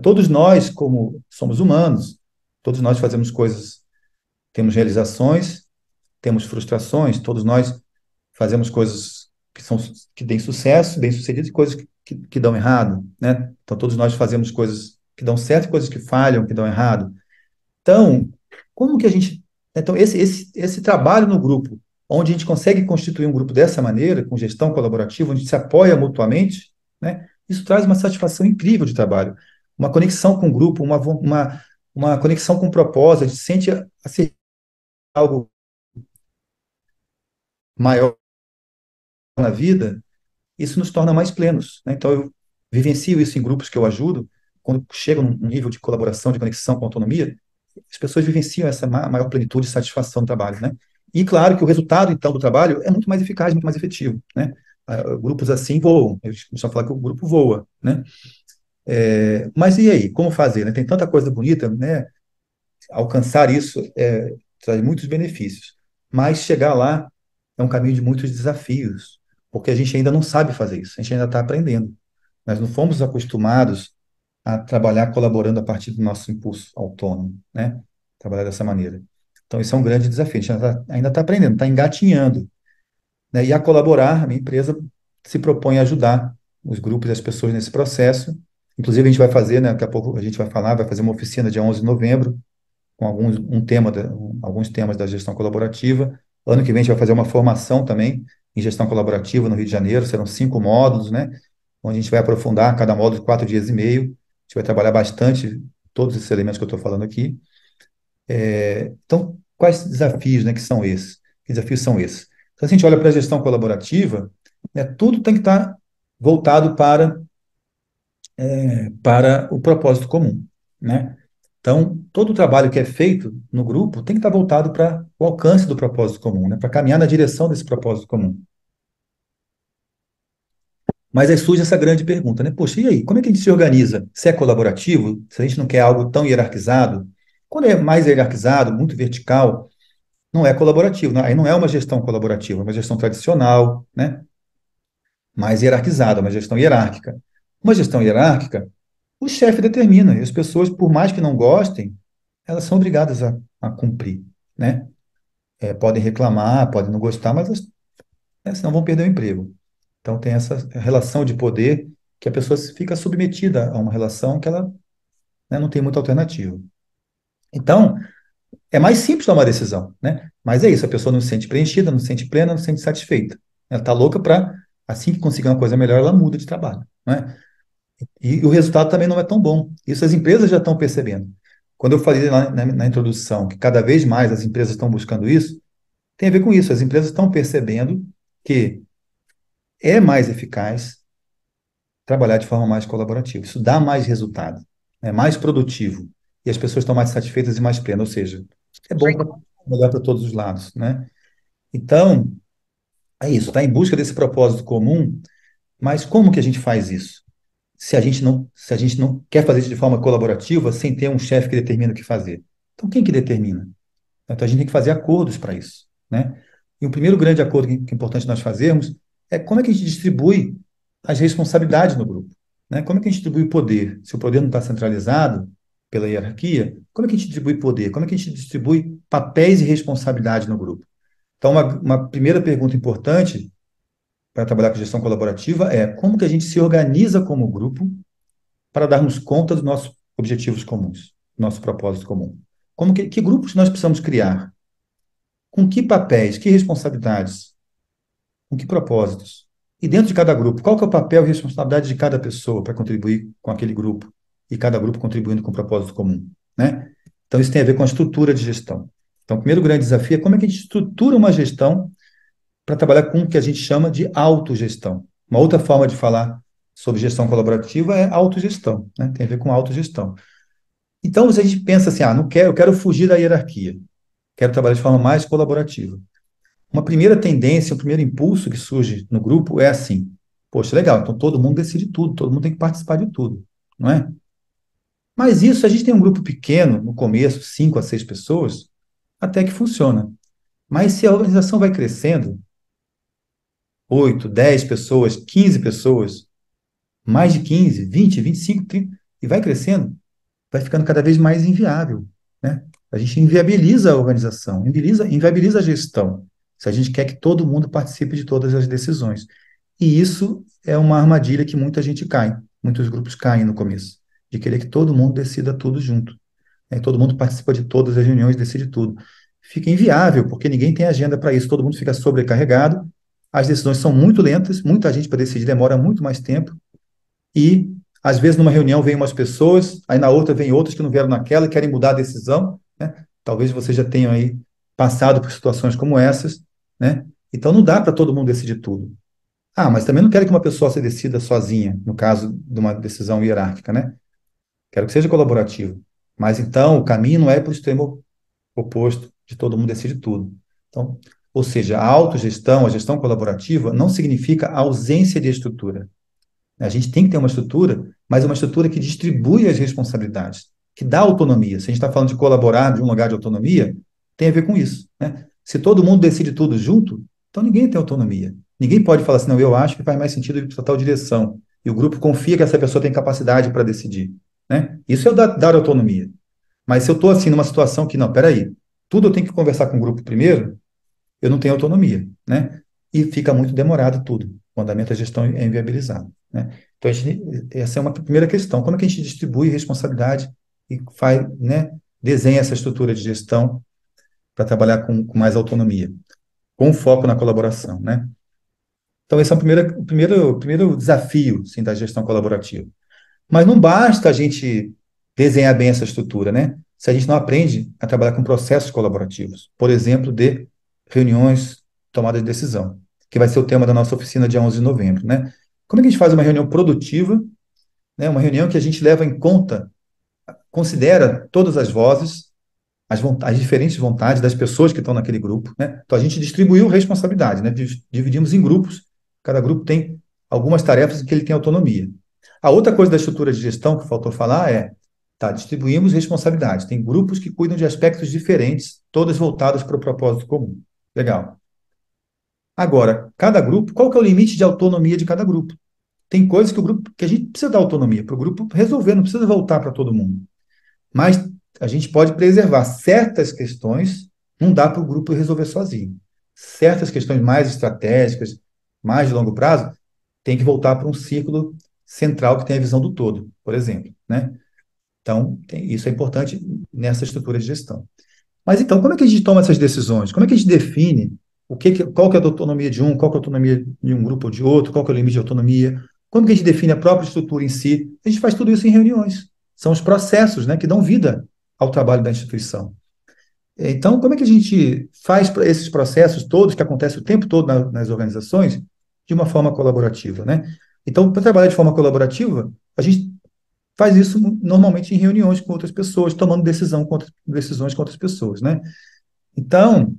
Todos nós, como somos humanos, todos nós fazemos coisas, temos realizações, temos frustrações, todos nós fazemos coisas que têm sucesso, bem-sucedidas, e coisas que dão errado, né? Então, todos nós fazemos coisas que dão certo e coisas que falham, que dão errado. Então, como que a gente... Então, esse trabalho no grupo, onde a gente consegue constituir um grupo dessa maneira, com gestão colaborativa, onde a gente se apoia mutuamente, né? Isso traz uma satisfação incrível de trabalho, uma conexão com o grupo, uma conexão com o propósito, a gente sente algo maior na vida, isso nos torna mais plenos, né? Então, eu vivencio isso em grupos que eu ajudo, quando chego num nível de colaboração, de conexão com autonomia, as pessoas vivenciam essa maior plenitude e satisfação do trabalho, né? E claro que o resultado, então, do trabalho é muito mais eficaz, muito mais efetivo, né? Grupos assim voam, eu costumo falar que o grupo voa, né? Mas e aí, como fazer, né? Tem tanta coisa bonita, né? Alcançar isso traz muitos benefícios, mas chegar lá é um caminho de muitos desafios, porque a gente ainda não sabe fazer isso, a gente ainda está aprendendo. Nós não fomos acostumados a trabalhar colaborando a partir do nosso impulso autônomo, né? Trabalhar dessa maneira. Então, isso é um grande desafio. A gente ainda está aprendendo, está engatinhando, né? E a colaborar, a minha empresa se propõe a ajudar os grupos e as pessoas nesse processo. Inclusive, a gente vai fazer, né, daqui a pouco a gente vai falar, vai fazer uma oficina dia 11 de novembro, com alguns temas da gestão colaborativa. Ano que vem a gente vai fazer uma formação também em gestão colaborativa no Rio de Janeiro, serão 5 módulos, né? Onde a gente vai aprofundar cada módulo de 4 dias e meio. A gente vai trabalhar bastante todos esses elementos que eu estou falando aqui. Então, quais desafios, né, que são esses? Que desafios são esses? Então, se a gente olha para a gestão colaborativa, né, tudo tem que estar voltado para o propósito comum, né? Então, todo o trabalho que é feito no grupo tem que estar voltado para o alcance do propósito comum, né? Para caminhar na direção desse propósito comum. Mas aí surge essa grande pergunta, né? Poxa, e aí, como é que a gente se organiza? Se é colaborativo, se a gente não quer algo tão hierarquizado, quando é mais hierarquizado, muito vertical, não é colaborativo, né? Aí não é uma gestão colaborativa, é uma gestão tradicional, né? Mais hierarquizada, uma gestão hierárquica. Uma gestão hierárquica, o chefe determina, e as pessoas, por mais que não gostem, elas são obrigadas a cumprir, né? Podem reclamar, podem não gostar, mas senão vão perder o emprego. Então tem essa relação de poder que a pessoa fica submetida a uma relação que ela, né, não tem muita alternativa. Então, é mais simples tomar decisão, né? Mas é isso, a pessoa não se sente preenchida, não se sente plena, não se sente satisfeita. Ela está louca para, assim que conseguir uma coisa melhor, ela muda de trabalho, né? E o resultado também não é tão bom. Isso as empresas já estão percebendo. Quando eu falei lá na introdução que cada vez mais as empresas estão buscando isso, tem a ver com isso. As empresas estão percebendo que é mais eficaz trabalhar de forma mais colaborativa. Isso dá mais resultado, é mais produtivo e as pessoas estão mais satisfeitas e mais plenas. Ou seja, é bom para melhor para todos os lados, né? Então, é isso. Está em busca desse propósito comum, mas como que a gente faz isso? Se a gente não quer fazer isso de forma colaborativa, sem ter um chefe que determina o que fazer. Então, quem que determina? Então, a gente tem que fazer acordos para isso, né? E o primeiro grande acordo que é importante nós fazermos é como é que a gente distribui as responsabilidades no grupo, né? Como é que a gente distribui o poder? Se o poder não está centralizado pela hierarquia, como é que a gente distribui poder? Como é que a gente distribui papéis e responsabilidades no grupo? Então, uma primeira pergunta importante para trabalhar com gestão colaborativa é como que a gente se organiza como grupo para darmos conta dos nossos objetivos comuns, nosso propósito comum. Que grupos nós precisamos criar? Com que papéis, que responsabilidades, com que propósitos? E dentro de cada grupo, qual que é o papel e responsabilidade de cada pessoa para contribuir com aquele grupo? E cada grupo contribuindo com um propósito comum, né? Então, isso tem a ver com a estrutura de gestão. Então, o primeiro grande desafio é como é que a gente estrutura uma gestão para trabalhar com o que a gente chama de autogestão. Uma outra forma de falar sobre gestão colaborativa é autogestão, né? Tem a ver com autogestão. Então, se a gente pensa assim, não quero, eu quero fugir da hierarquia, quero trabalhar de forma mais colaborativa. Uma primeira tendência, um primeiro impulso que surge no grupo é assim: poxa, legal, então todo mundo decide tudo, todo mundo tem que participar de tudo, não é? Mas isso, a gente tem um grupo pequeno, no começo, 5 a 6 pessoas, até que funciona. Mas se a organização vai crescendo, 8, 10 pessoas, 15 pessoas, mais de 15, 20, 25, 30, e vai crescendo, vai ficando cada vez mais inviável, né? A gente inviabiliza a organização, inviabiliza a gestão, se a gente quer que todo mundo participe de todas as decisões. E isso é uma armadilha que muita gente cai, muitos grupos caem no começo, de querer que todo mundo decida tudo junto, né? Todo mundo participa de todas as reuniões, decide tudo. Fica inviável, porque ninguém tem agenda para isso, todo mundo fica sobrecarregado, as decisões são muito lentas, muita gente para decidir demora muito mais tempo, e às vezes numa reunião vem umas pessoas, aí na outra vem outras que não vieram naquela e querem mudar a decisão, né? Talvez você já tenha aí passado por situações como essas, né? Então não dá para todo mundo decidir tudo. Mas também não quero que uma pessoa se decida sozinha, no caso de uma decisão hierárquica, né? Quero que seja colaborativo. Mas então o caminho não é para o extremo oposto de todo mundo decide tudo. Então, ou seja, a autogestão, a gestão colaborativa não significa ausência de estrutura. A gente tem que ter uma estrutura, mas uma estrutura que distribui as responsabilidades, que dá autonomia. Se a gente está falando de colaborar de um lugar de autonomia, tem a ver com isso, né? Se todo mundo decide tudo junto, então ninguém tem autonomia. Ninguém pode falar assim, não, eu acho que faz mais sentido ir para tal direção. E o grupo confia que essa pessoa tem capacidade para decidir, né? Isso é dar autonomia. Mas se eu estou assim numa situação que, não, peraí, tudo eu tenho que conversar com o grupo primeiro, eu não tenho autonomia, né? E fica muito demorado tudo. O andamento da gestão é inviabilizado, né? Então, essa é uma primeira questão. Como é que a gente distribui responsabilidade e faz, né, desenha essa estrutura de gestão para trabalhar com mais autonomia, com foco na colaboração, né? Então, esse é o primeiro desafio, sim, da gestão colaborativa. Mas não basta a gente desenhar bem essa estrutura, né? Se a gente não aprende a trabalhar com processos colaborativos, por exemplo, de reuniões, tomada de decisão, que vai ser o tema da nossa oficina dia 11 de novembro, né? Como é que a gente faz uma reunião produtiva, né? Uma reunião que a gente leva em conta, considera todas as vozes, as diferentes vontades das pessoas que estão naquele grupo, né? Então a gente distribuiu responsabilidade, né? Dividimos em grupos, cada grupo tem algumas tarefas em que ele tem autonomia. A outra coisa da estrutura de gestão que faltou falar é, tá, distribuímos responsabilidades. Tem grupos que cuidam de aspectos diferentes, todas voltadas para o propósito comum. Legal. Agora, cada grupo, qual que é o limite de autonomia de cada grupo? Tem coisas que o grupo que a gente precisa dar autonomia para o grupo resolver, não precisa voltar para todo mundo. Mas a gente pode preservar certas questões, não dá para o grupo resolver sozinho. Certas questões mais estratégicas, mais de longo prazo, tem que voltar para um círculo central que tem a visão do todo, por exemplo, né? Então, isso é importante nessa estrutura de gestão. Mas então, como é que a gente toma essas decisões? Como é que a gente define qual que é a autonomia de um, qual que é a autonomia de um grupo ou de outro, qual que é o limite de autonomia? Como que a gente define a própria estrutura em si? A gente faz tudo isso em reuniões. São os processos, né, que dão vida ao trabalho da instituição. Então, como é que a gente faz esses processos todos, que acontecem o tempo todo nas organizações, de uma forma colaborativa, né? Então, para trabalhar de forma colaborativa, a gente faz isso normalmente em reuniões com outras pessoas, tomando decisões com outras pessoas, né? Então,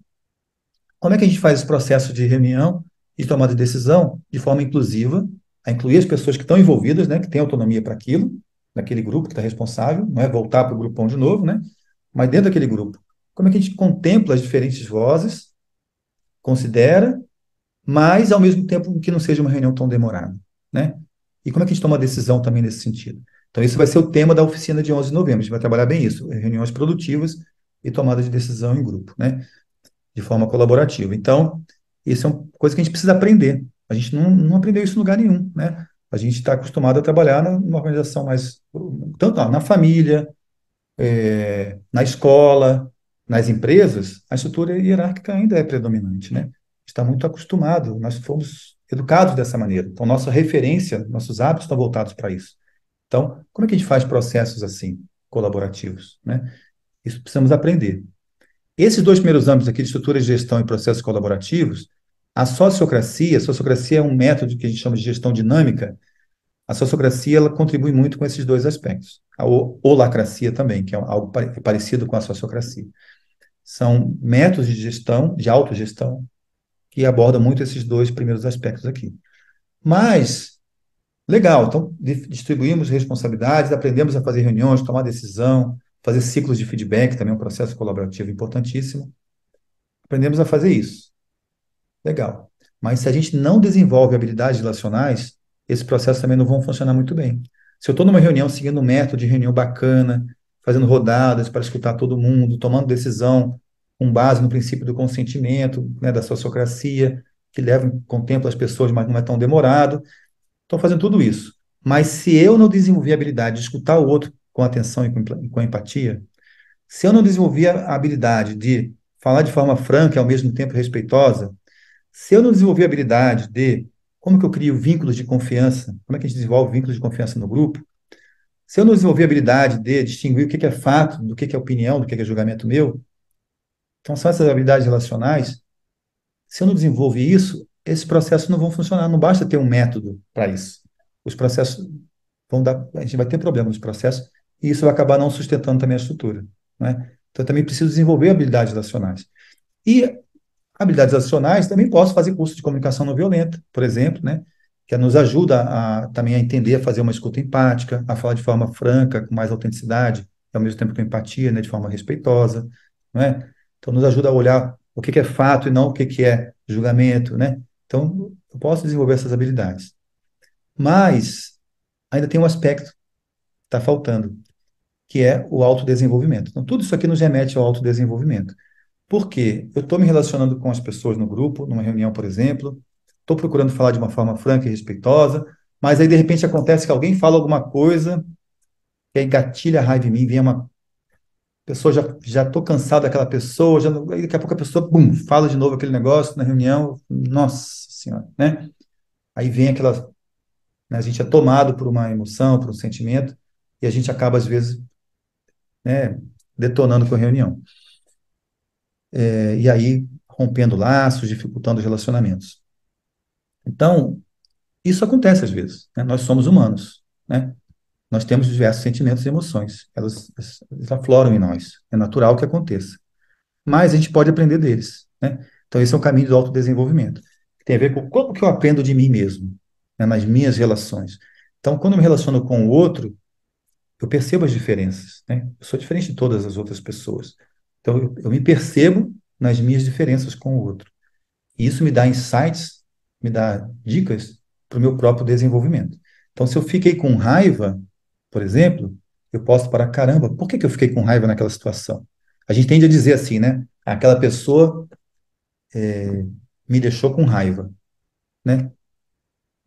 como é que a gente faz esse processo de reunião e tomada de decisão de forma inclusiva, a incluir as pessoas que estão envolvidas, né, que têm autonomia para aquilo, naquele grupo que está responsável, não é voltar para o grupão de novo, né? Mas dentro daquele grupo, como é que a gente contempla as diferentes vozes, considera, mas ao mesmo tempo que não seja uma reunião tão demorada, né? E como é que a gente toma a decisão também nesse sentido? Então, isso vai ser o tema da oficina de 11 de novembro. A gente vai trabalhar bem isso, reuniões produtivas e tomada de decisão em grupo, né? De forma colaborativa. Então, isso é uma coisa que a gente precisa aprender. A gente não aprendeu isso em lugar nenhum, né? A gente está acostumado a trabalhar numa organização mais, tanto na família, na escola, nas empresas, a estrutura hierárquica ainda é predominante, né? Está muito acostumado, nós fomos educados dessa maneira. Então, nossa referência, nossos hábitos estão voltados para isso. Então, como é que a gente faz processos assim, colaborativos, né? Isso precisamos aprender. Esses dois primeiros âmbitos aqui, de estrutura de gestão e processos colaborativos, a sociocracia é um método que a gente chama de gestão dinâmica. A sociocracia, ela contribui muito com esses dois aspectos. A holacracia também, que é algo parecido com a sociocracia. São métodos de gestão, de autogestão, que abordam muito esses dois primeiros aspectos aqui. Mas, legal, então distribuímos responsabilidades, aprendemos a fazer reuniões, tomar decisão, fazer ciclos de feedback, também é um processo colaborativo importantíssimo. Aprendemos a fazer isso. Legal. Mas se a gente não desenvolve habilidades relacionais, esses processos também não vão funcionar muito bem. Se eu estou numa reunião seguindo um método de reunião bacana, fazendo rodadas para escutar todo mundo, tomando decisão com base no princípio do consentimento, né, da sociocracia, que contempla as pessoas, mas não é tão demorado, estou fazendo tudo isso. Mas se eu não desenvolver a habilidade de escutar o outro com atenção e com empatia, se eu não desenvolver a habilidade de falar de forma franca e ao mesmo tempo respeitosa, se eu não desenvolver a habilidade de como que eu crio vínculos de confiança, como é que a gente desenvolve vínculos de confiança no grupo, se eu não desenvolver a habilidade de distinguir o que é fato, do que é opinião, do que é julgamento meu, então são essas habilidades relacionais. Se eu não desenvolver isso, esses processos não vão funcionar. Não basta ter um método para isso. Os processos a gente vai ter problemas nos processos e isso vai acabar não sustentando também a estrutura, né? Então, eu também preciso desenvolver habilidades relacionais. E habilidades adicionais, também posso fazer curso de comunicação não violenta, por exemplo, né? Que nos ajuda também a entender, a fazer uma escuta empática, a falar de forma franca, com mais autenticidade, e ao mesmo tempo com empatia, né? De forma respeitosa, não é? Então, nos ajuda a olhar o que é fato e não o que é julgamento, né? Então, eu posso desenvolver essas habilidades. Mas ainda tem um aspecto que está faltando, que é o autodesenvolvimento. Então, tudo isso aqui nos remete ao autodesenvolvimento. Por quê? Eu estou me relacionando com as pessoas no grupo, numa reunião, por exemplo, estou procurando falar de uma forma franca e respeitosa, mas aí, de repente, acontece que alguém fala alguma coisa que aí engatilha a raiva em mim, vem uma pessoa, já estou cansado daquela pessoa, aí daqui a pouco a pessoa, bum, fala de novo aquele negócio na reunião, nossa senhora, né? Aí vem aquela, né, a gente é tomado por uma emoção, por um sentimento, e a gente acaba, às vezes, né, detonando com a reunião. E aí rompendo laços, dificultando os relacionamentos. Então, isso acontece às vezes, né? Nós somos humanos, né? Nós temos diversos sentimentos e emoções, elas afloram em nós, é natural que aconteça. Mas a gente pode aprender deles, né? Então, esse é o caminho do autodesenvolvimento. Tem a ver com como que eu aprendo de mim mesmo. né, nas minhas relações. Então, quando eu me relaciono com o outro, eu percebo as diferenças, né? Eu sou diferente de todas as outras pessoas. Então, eu me percebo nas minhas diferenças com o outro. E isso me dá insights, me dá dicas para o meu próprio desenvolvimento. Então, se eu fiquei com raiva, por exemplo, eu posso parar, caramba, por que que eu fiquei com raiva naquela situação? A gente tende a dizer assim, né? Aquela pessoa me deixou com raiva, né?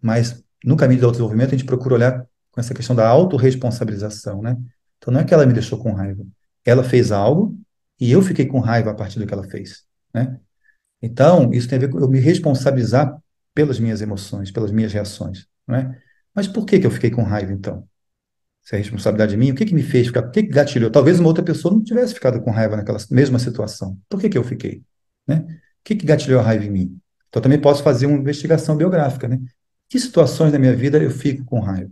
Mas no caminho do autodesenvolvimento, a gente procura olhar com essa questão da autorresponsabilização, né? Então, não é que ela me deixou com raiva. Ela fez algo e eu fiquei com raiva a partir do que ela fez, né? Então, isso tem a ver com eu me responsabilizar pelas minhas emoções, pelas minhas reações, não é? Mas por que que eu fiquei com raiva, então? Se é responsabilidade minha, o que que me fez ficar? O que que gatilhou? Talvez uma outra pessoa não tivesse ficado com raiva naquela mesma situação. Por que que eu fiquei? Né? O que que gatilhou a raiva em mim? Então, eu também posso fazer uma investigação biográfica, né? Que situações da minha vida eu fico com raiva?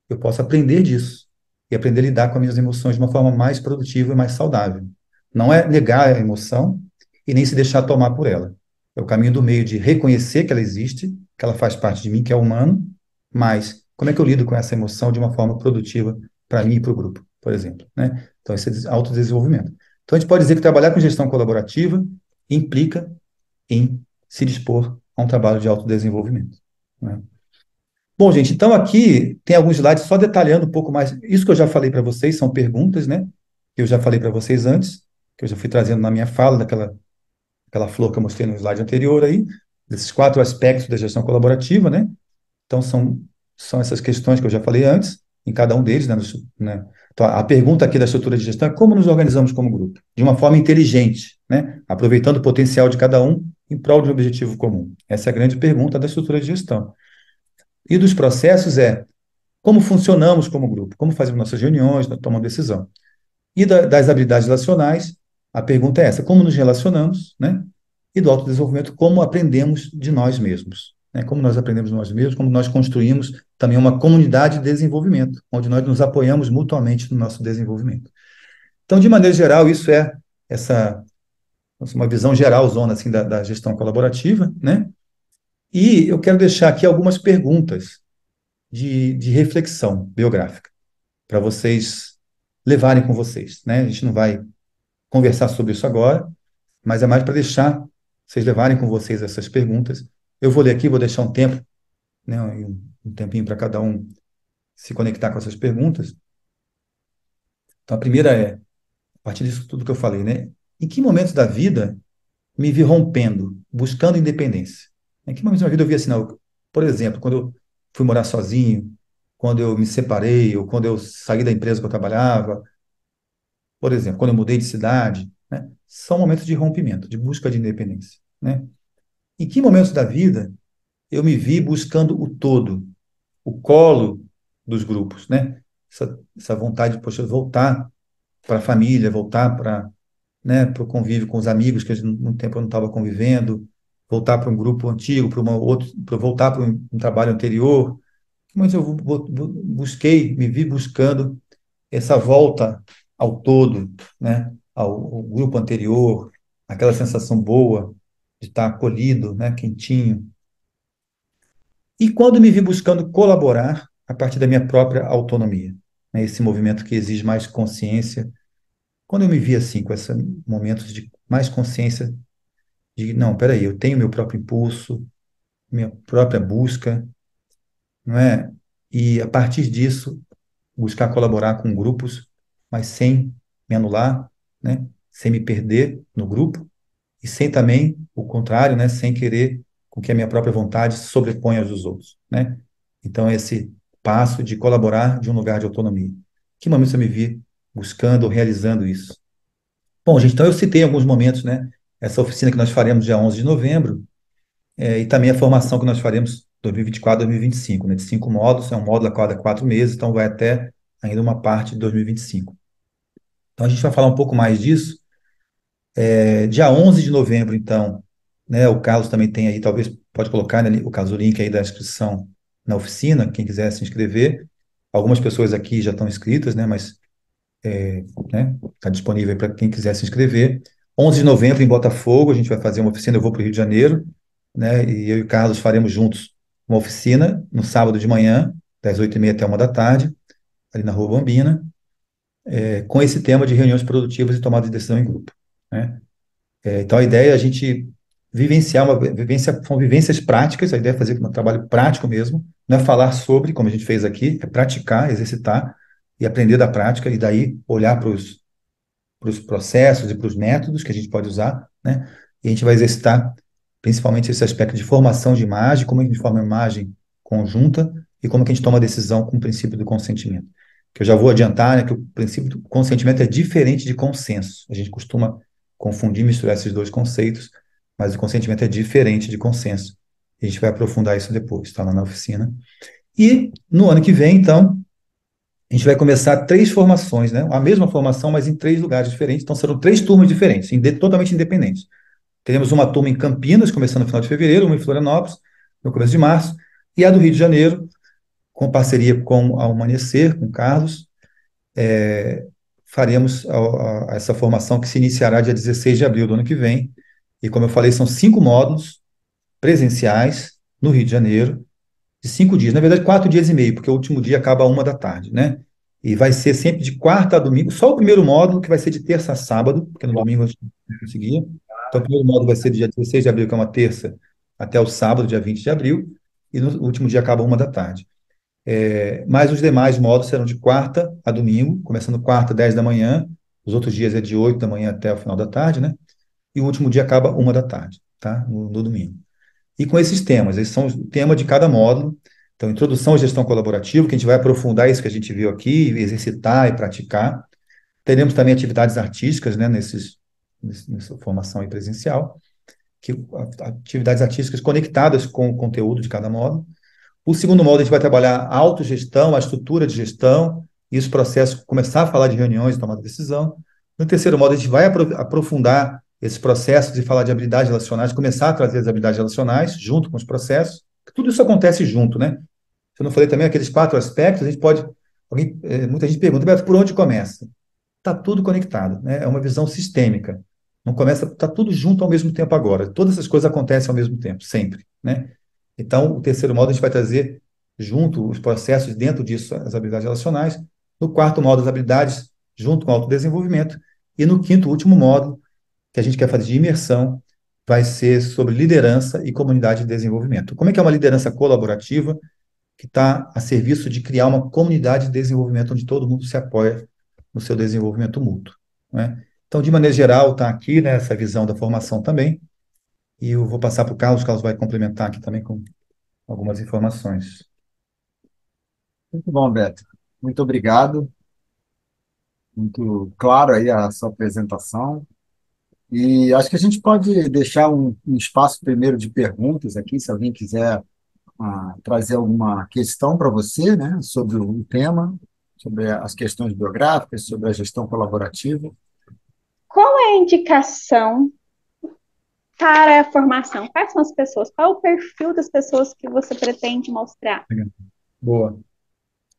Eu posso aprender disso e aprender a lidar com as minhas emoções de uma forma mais produtiva e mais saudável. Não é negar a emoção e nem se deixar tomar por ela. É o caminho do meio de reconhecer que ela existe, que ela faz parte de mim, que é humano, mas como é que eu lido com essa emoção de uma forma produtiva para mim e para o grupo, por exemplo, né? Então, esse é autodesenvolvimento. Então, a gente pode dizer que trabalhar com gestão colaborativa implica em se dispor a um trabalho de autodesenvolvimento, né? Bom, gente, então aqui tem alguns slides só detalhando um pouco mais. Isso que eu já falei para vocês são perguntas, né? Que eu já falei para vocês antes, que eu já fui trazendo na minha fala, aquela flor que eu mostrei no slide anterior aí, desses 4 aspectos da gestão colaborativa, né? Então, são essas questões que eu já falei antes, em cada um deles, né? Então, a pergunta aqui da estrutura de gestão é como nos organizamos como grupo? De uma forma inteligente, né? Aproveitando o potencial de cada um em prol de um objetivo comum. Essa é a grande pergunta da estrutura de gestão. E dos processos é como funcionamos como grupo, como fazemos nossas reuniões, tomamos decisão. E das habilidades relacionais, a pergunta é essa, como nos relacionamos, né? E do autodesenvolvimento, como aprendemos de nós mesmos, né? Como nós aprendemos de nós mesmos, como nós construímos também uma comunidade de desenvolvimento, onde nós nos apoiamos mutuamente no nosso desenvolvimento. Então, de maneira geral, isso é essa uma visão geral, zona assim, da gestão colaborativa, né? E eu quero deixar aqui algumas perguntas de reflexão biográfica, para vocês levarem com vocês, né? A gente não vai conversar sobre isso agora, mas é mais para deixar vocês levarem com vocês essas perguntas. Eu vou ler aqui, vou deixar um tempo, né, um tempinho para cada um se conectar com essas perguntas. Então, a primeira é, a partir disso tudo que eu falei, né? Em que momentos da vida me vi rompendo, buscando independência? Em que momentos da vida eu vi assim, não, por exemplo, quando eu fui morar sozinho, quando eu me separei, ou quando eu saí da empresa que eu trabalhava, por exemplo, quando eu mudei de cidade, né? São momentos de rompimento, de busca de independência, né? Em que momentos da vida eu me vi buscando o todo, o colo dos grupos, né? Essa vontade de, poxa, voltar para a família, voltar para, né, para o convívio com os amigos que muito tempo eu não estava convivendo, voltar para um grupo antigo, para voltar para um trabalho anterior. Mas eu busquei, me vi buscando essa volta ao todo, né, ao grupo anterior, aquela sensação boa de estar acolhido, né, quentinho. E quando me vi buscando colaborar a partir da minha própria autonomia, né, esse movimento que exige mais consciência, quando eu me vi assim, com esses momentos de mais consciência de, não, peraí, eu tenho meu próprio impulso, minha própria busca, não é? E a partir disso, buscar colaborar com grupos, mas sem me anular, né? Sem me perder no grupo e sem também o contrário, né? Sem querer com que a minha própria vontade se sobreponha aos dos outros, né? Então, esse passo de colaborar de um lugar de autonomia. Que momento eu me vi buscando ou realizando isso? Bom, gente, então eu citei alguns momentos, né? Essa oficina que nós faremos dia 11 de novembro, e também a formação que nós faremos 2024, 2025, né? De 5 módulos, é um módulo a cada 4 meses, então vai até ainda uma parte de 2025. Então a gente vai falar um pouco mais disso. Dia 11 de novembro, então, né? O Carlos também tem aí, talvez pode colocar, né, o caso o link aí da inscrição na oficina, quem quiser se inscrever. Algumas pessoas aqui já estão inscritas, né? Mas né? Está disponível para quem quiser se inscrever. 11 de novembro, em Botafogo, a gente vai fazer uma oficina, eu vou para o Rio de Janeiro, né? E eu e o Carlos faremos juntos uma oficina no sábado de manhã, das 8h30 até 1 da tarde, ali na Rua Bambina, com esse tema de reuniões produtivas e tomada de decisão em grupo, né? Então, a ideia é a gente vivenciar são vivências práticas, a ideia é fazer um trabalho prático mesmo, não é falar sobre, como a gente fez aqui, é praticar, exercitar e aprender da prática, e daí olhar para os processos e para os métodos que a gente pode usar, né? E a gente vai exercitar principalmente esse aspecto de formação de imagem, como a gente forma uma imagem conjunta e como que a gente toma a decisão com o princípio do consentimento. Que eu já vou adiantar, né, que o princípio do consentimento é diferente de consenso. A gente costuma confundir, misturar esses dois conceitos, mas o consentimento é diferente de consenso. A gente vai aprofundar isso depois, está lá na oficina. E no ano que vem, então, a gente vai começar 3 formações, né? A mesma formação, mas em 3 lugares diferentes. Então, serão 3 turmas diferentes, totalmente independentes. Teremos uma turma em Campinas, começando no final de fevereiro, uma em Florianópolis, no começo de março, e a do Rio de Janeiro, com parceria com a Amanhecer, com o Carlos, faremos essa formação que se iniciará dia 16 de abril do ano que vem. E, como eu falei, são 5 módulos presenciais no Rio de Janeiro, de 5 dias, na verdade, 4 dias e meio, porque o último dia acaba 1 da tarde, né? E vai ser sempre de quarta a domingo, só o primeiro módulo, que vai ser de terça a sábado, porque no domingo a gente não conseguia. Então, o primeiro módulo vai ser do dia 16 de abril, que é uma terça, até o sábado, dia 20 de abril, e no último dia acaba 1 da tarde. Mas os demais módulos serão de quarta a domingo, começando quarta, 10 da manhã, os outros dias é de 8 da manhã até o final da tarde, né? E o último dia acaba 1 da tarde, tá? No domingo. E com esses temas, esses são o tema de cada módulo. Então, introdução à gestão colaborativa, que a gente vai aprofundar isso que a gente viu aqui, exercitar e praticar. Teremos também atividades artísticas, né, nessa formação aí presencial, atividades artísticas conectadas com o conteúdo de cada módulo. O segundo módulo, a gente vai trabalhar a autogestão, a estrutura de gestão, e os processos, começar a falar de reuniões, tomar decisão. No terceiro módulo, a gente vai aprofundar esses processos e falar de habilidades relacionais, começar a trazer as habilidades relacionais junto com os processos. Tudo isso acontece junto, né? Se eu não falei também aqueles 4 aspectos, a gente pode. Muita gente pergunta, Beto, por onde começa? Está tudo conectado, né? É uma visão sistêmica. Não começa, está tudo junto ao mesmo tempo agora. Todas essas coisas acontecem ao mesmo tempo, sempre, né? Então, o terceiro módulo a gente vai trazer junto os processos, dentro disso, as habilidades relacionais. No quarto módulo, as habilidades junto com o autodesenvolvimento. E no quinto, último módulo, que a gente quer fazer de imersão, vai ser sobre liderança e comunidade de desenvolvimento. Como é que é uma liderança colaborativa que está a serviço de criar uma comunidade de desenvolvimento onde todo mundo se apoia no seu desenvolvimento mútuo, né? Então, de maneira geral, está aqui, né, essa visão da formação também, e eu vou passar para o Carlos vai complementar aqui também com algumas informações. Muito bom, Beto. Muito obrigado. Muito claro aí a sua apresentação. E acho que a gente pode deixar um espaço primeiro de perguntas aqui, se alguém quiser trazer alguma questão para você, né, sobre o tema, sobre as questões biográficas, sobre a gestão colaborativa. Qual é a indicação para a formação? Quais são as pessoas? Qual é o perfil das pessoas que você pretende mostrar? Boa.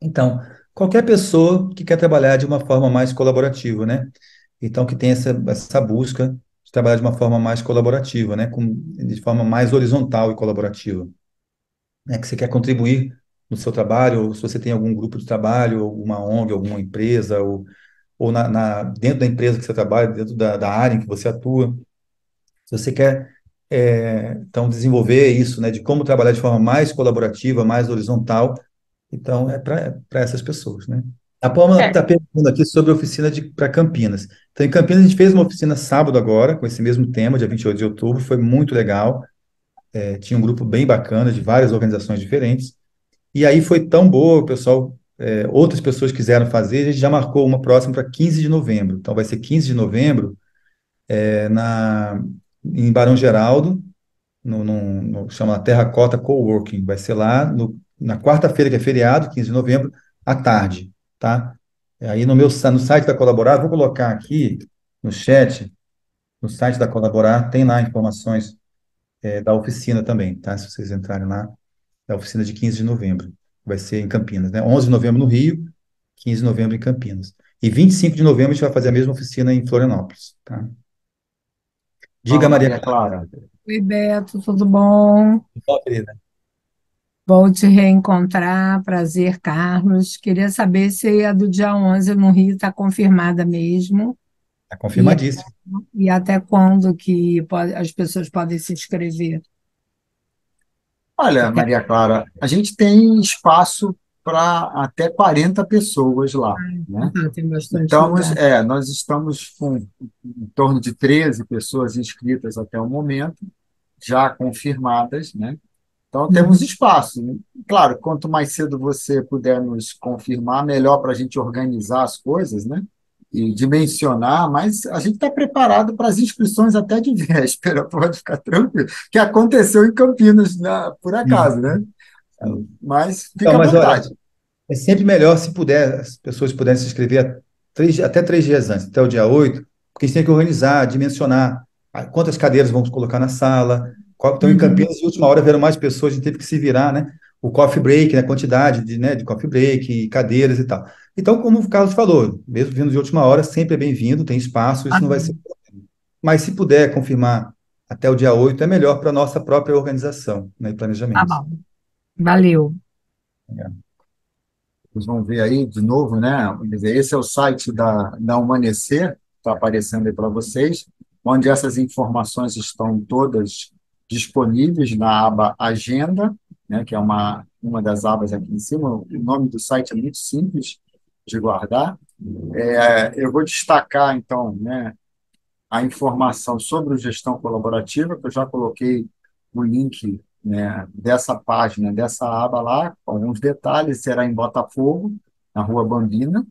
Então, qualquer pessoa que quer trabalhar de uma forma mais colaborativa, né? Então, que tem essa busca de trabalhar de uma forma mais colaborativa, né? De forma mais horizontal e colaborativa, né? Que você quer contribuir no seu trabalho, ou se você tem algum grupo de trabalho, alguma ONG, alguma empresa, ou dentro da empresa que você trabalha, dentro da área em que você atua. Se você quer, então, desenvolver isso, né? De como trabalhar de forma mais colaborativa, mais horizontal, então, é para essas pessoas, né? A Palma está Certo. perguntando aqui sobre a oficina para Campinas. Então, em Campinas, a gente fez uma oficina sábado agora, com esse mesmo tema, dia 28 de outubro, foi muito legal. Tinha um grupo bem bacana, de várias organizações diferentes. E aí foi tão boa, o pessoal, outras pessoas quiseram fazer, a gente já marcou uma próxima para 15 de novembro. Então, vai ser 15 de novembro, em Barão Geraldo, chama Terracota Coworking. Vai ser lá na quarta-feira, que é feriado, 15 de novembro, à tarde, tá? Aí no site da Colaborar, vou colocar aqui no chat, no site da Colaborar, tem lá informações da oficina também, tá? Se vocês entrarem lá, da oficina de 15 de novembro. Vai ser em Campinas, né? 11 de novembro no Rio, 15 de novembro em Campinas. E 25 de novembro a gente vai fazer a mesma oficina em Florianópolis, tá? Diga, Fala, Maria Maria Clara. Clara. Oi, Beto, tudo bom? Ó, querida. Vou te reencontrar. Prazer, Carlos. Queria saber se a do dia 11 no Rio está confirmada mesmo. Está E, confirmadíssimo. e até quando que as pessoas podem se inscrever? Olha, Até Maria Clara, a gente tem espaço para até 40 pessoas lá, né? tem bastante Então, lugar. nós estamos com em torno de 13 pessoas inscritas até o momento, já confirmadas, né? Então, temos Uhum. espaço, né? Claro, quanto mais cedo você puder nos confirmar, melhor para a gente organizar as coisas, né? E dimensionar, mas a gente está preparado para as inscrições até de véspera, pode ficar tranquilo, que aconteceu em Campinas, por Sim, acaso, né? sim. Mas Então, fica à mas olha, vontade. é sempre melhor se puder, as pessoas puderem se inscrever até 3 dias antes, até o dia 8, porque a gente tem que organizar, dimensionar quantas cadeiras vamos colocar na sala. Então, em Uhum. Campinas, de última hora, vieram mais pessoas, a gente teve que se virar, né? O coffee break, né? A quantidade de coffee break, cadeiras e tal. Então, como o Carlos falou, mesmo vindo de última hora, sempre é bem-vindo, tem espaço, Ah, isso não vai ser. Mas se puder confirmar até o dia 8, é melhor para a nossa própria organização, né, e tá planejamento. bom. Valeu. Vocês vão ver aí de novo, né? Quer dizer, esse é o site da Amanecer, está aparecendo aí para vocês, onde essas informações estão todas disponíveis na aba Agenda, né? Que é uma das abas aqui em cima. O nome do site é muito simples de guardar. Eu vou destacar, então, né, a informação sobre o gestão colaborativa, que eu já coloquei o link, né, dessa página, dessa aba lá, com alguns detalhes, será em Botafogo, na Rua Bambina,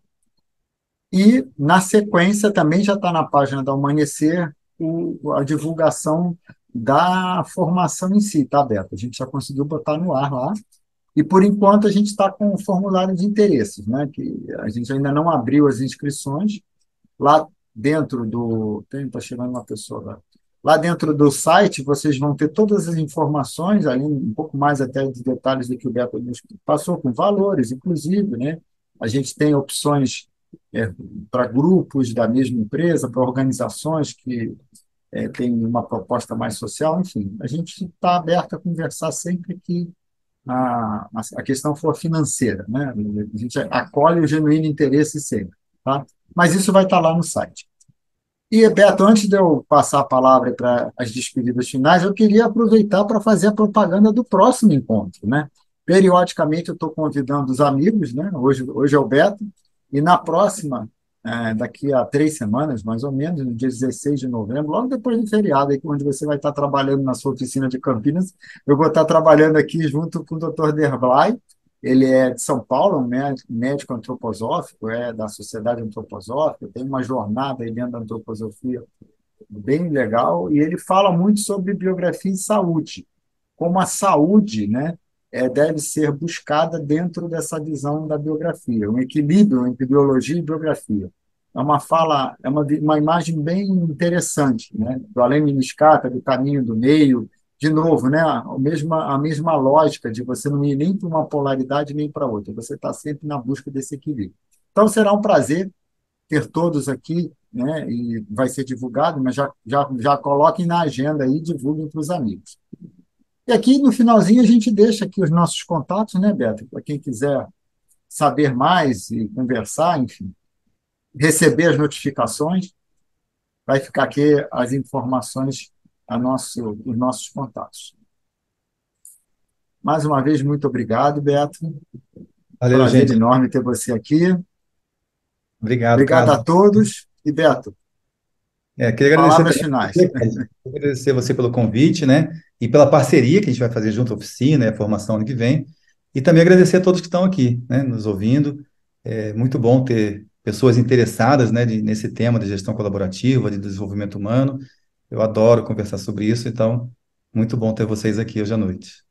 e, na sequência, também já está na página da Amanhecer a divulgação da formação em si, está aberta. A gente já conseguiu botar no ar lá, e, por enquanto, a gente está com o formulário de interesses, né, que a gente ainda não abriu as inscrições, lá dentro do. Está chegando uma pessoa lá. Lá dentro do site, vocês vão ter todas as informações, ali um pouco mais até de detalhes do que o Beto nos passou, com valores, inclusive, né? A gente tem opções para grupos da mesma empresa, para organizações que têm uma proposta mais social, enfim. A gente está aberto a conversar sempre que a questão for financeira, né? A gente acolhe o genuíno interesse sempre, tá? Mas isso vai estar lá no site. E, Beto, antes de eu passar a palavra para as despedidas finais, eu queria aproveitar para fazer a propaganda do próximo encontro, né? Periodicamente eu estou convidando os amigos, né? Hoje é o Beto, e na próxima, daqui a 3 semanas, mais ou menos, no dia 16 de novembro, logo depois do feriado, aí, onde você vai estar trabalhando na sua oficina de Campinas, eu vou estar trabalhando aqui junto com o Dr. Derblay. Ele é de São Paulo, um médico antroposófico, é da Sociedade Antroposófica, tem uma jornada aí dentro da antroposofia bem legal, e ele fala muito sobre biografia e saúde, como a saúde, né, deve ser buscada dentro dessa visão da biografia, um equilíbrio entre biologia e biografia. É uma fala, uma imagem bem interessante, né, do Alain Miniscata, do caminho do meio, de novo, né, a mesma lógica de você não ir nem para uma polaridade nem para outra, você está sempre na busca desse equilíbrio. Então, será um prazer ter todos aqui, né, e vai ser divulgado, mas já coloquem na agenda aí e divulguem para os amigos. E aqui, no finalzinho, a gente deixa aqui os nossos contatos, né, Beto? Para quem quiser saber mais e conversar, enfim, receber as notificações, vai ficar aqui as informações, os nossos contatos. Mais uma vez, muito obrigado, Beto. Valeu, Prazer gente. enorme ter você aqui. Obrigado, Obrigado Carlos. a todos. E, Beto, Queria agradecer palavras também finais. você, Carlos. Queria agradecer você pelo convite, né? E pela parceria que a gente vai fazer junto à oficina, a formação ano que vem. E também agradecer a todos que estão aqui, né, nos ouvindo. É muito bom ter pessoas interessadas, né, nesse tema de gestão colaborativa, de desenvolvimento humano. Eu adoro conversar sobre isso, então, muito bom ter vocês aqui hoje à noite.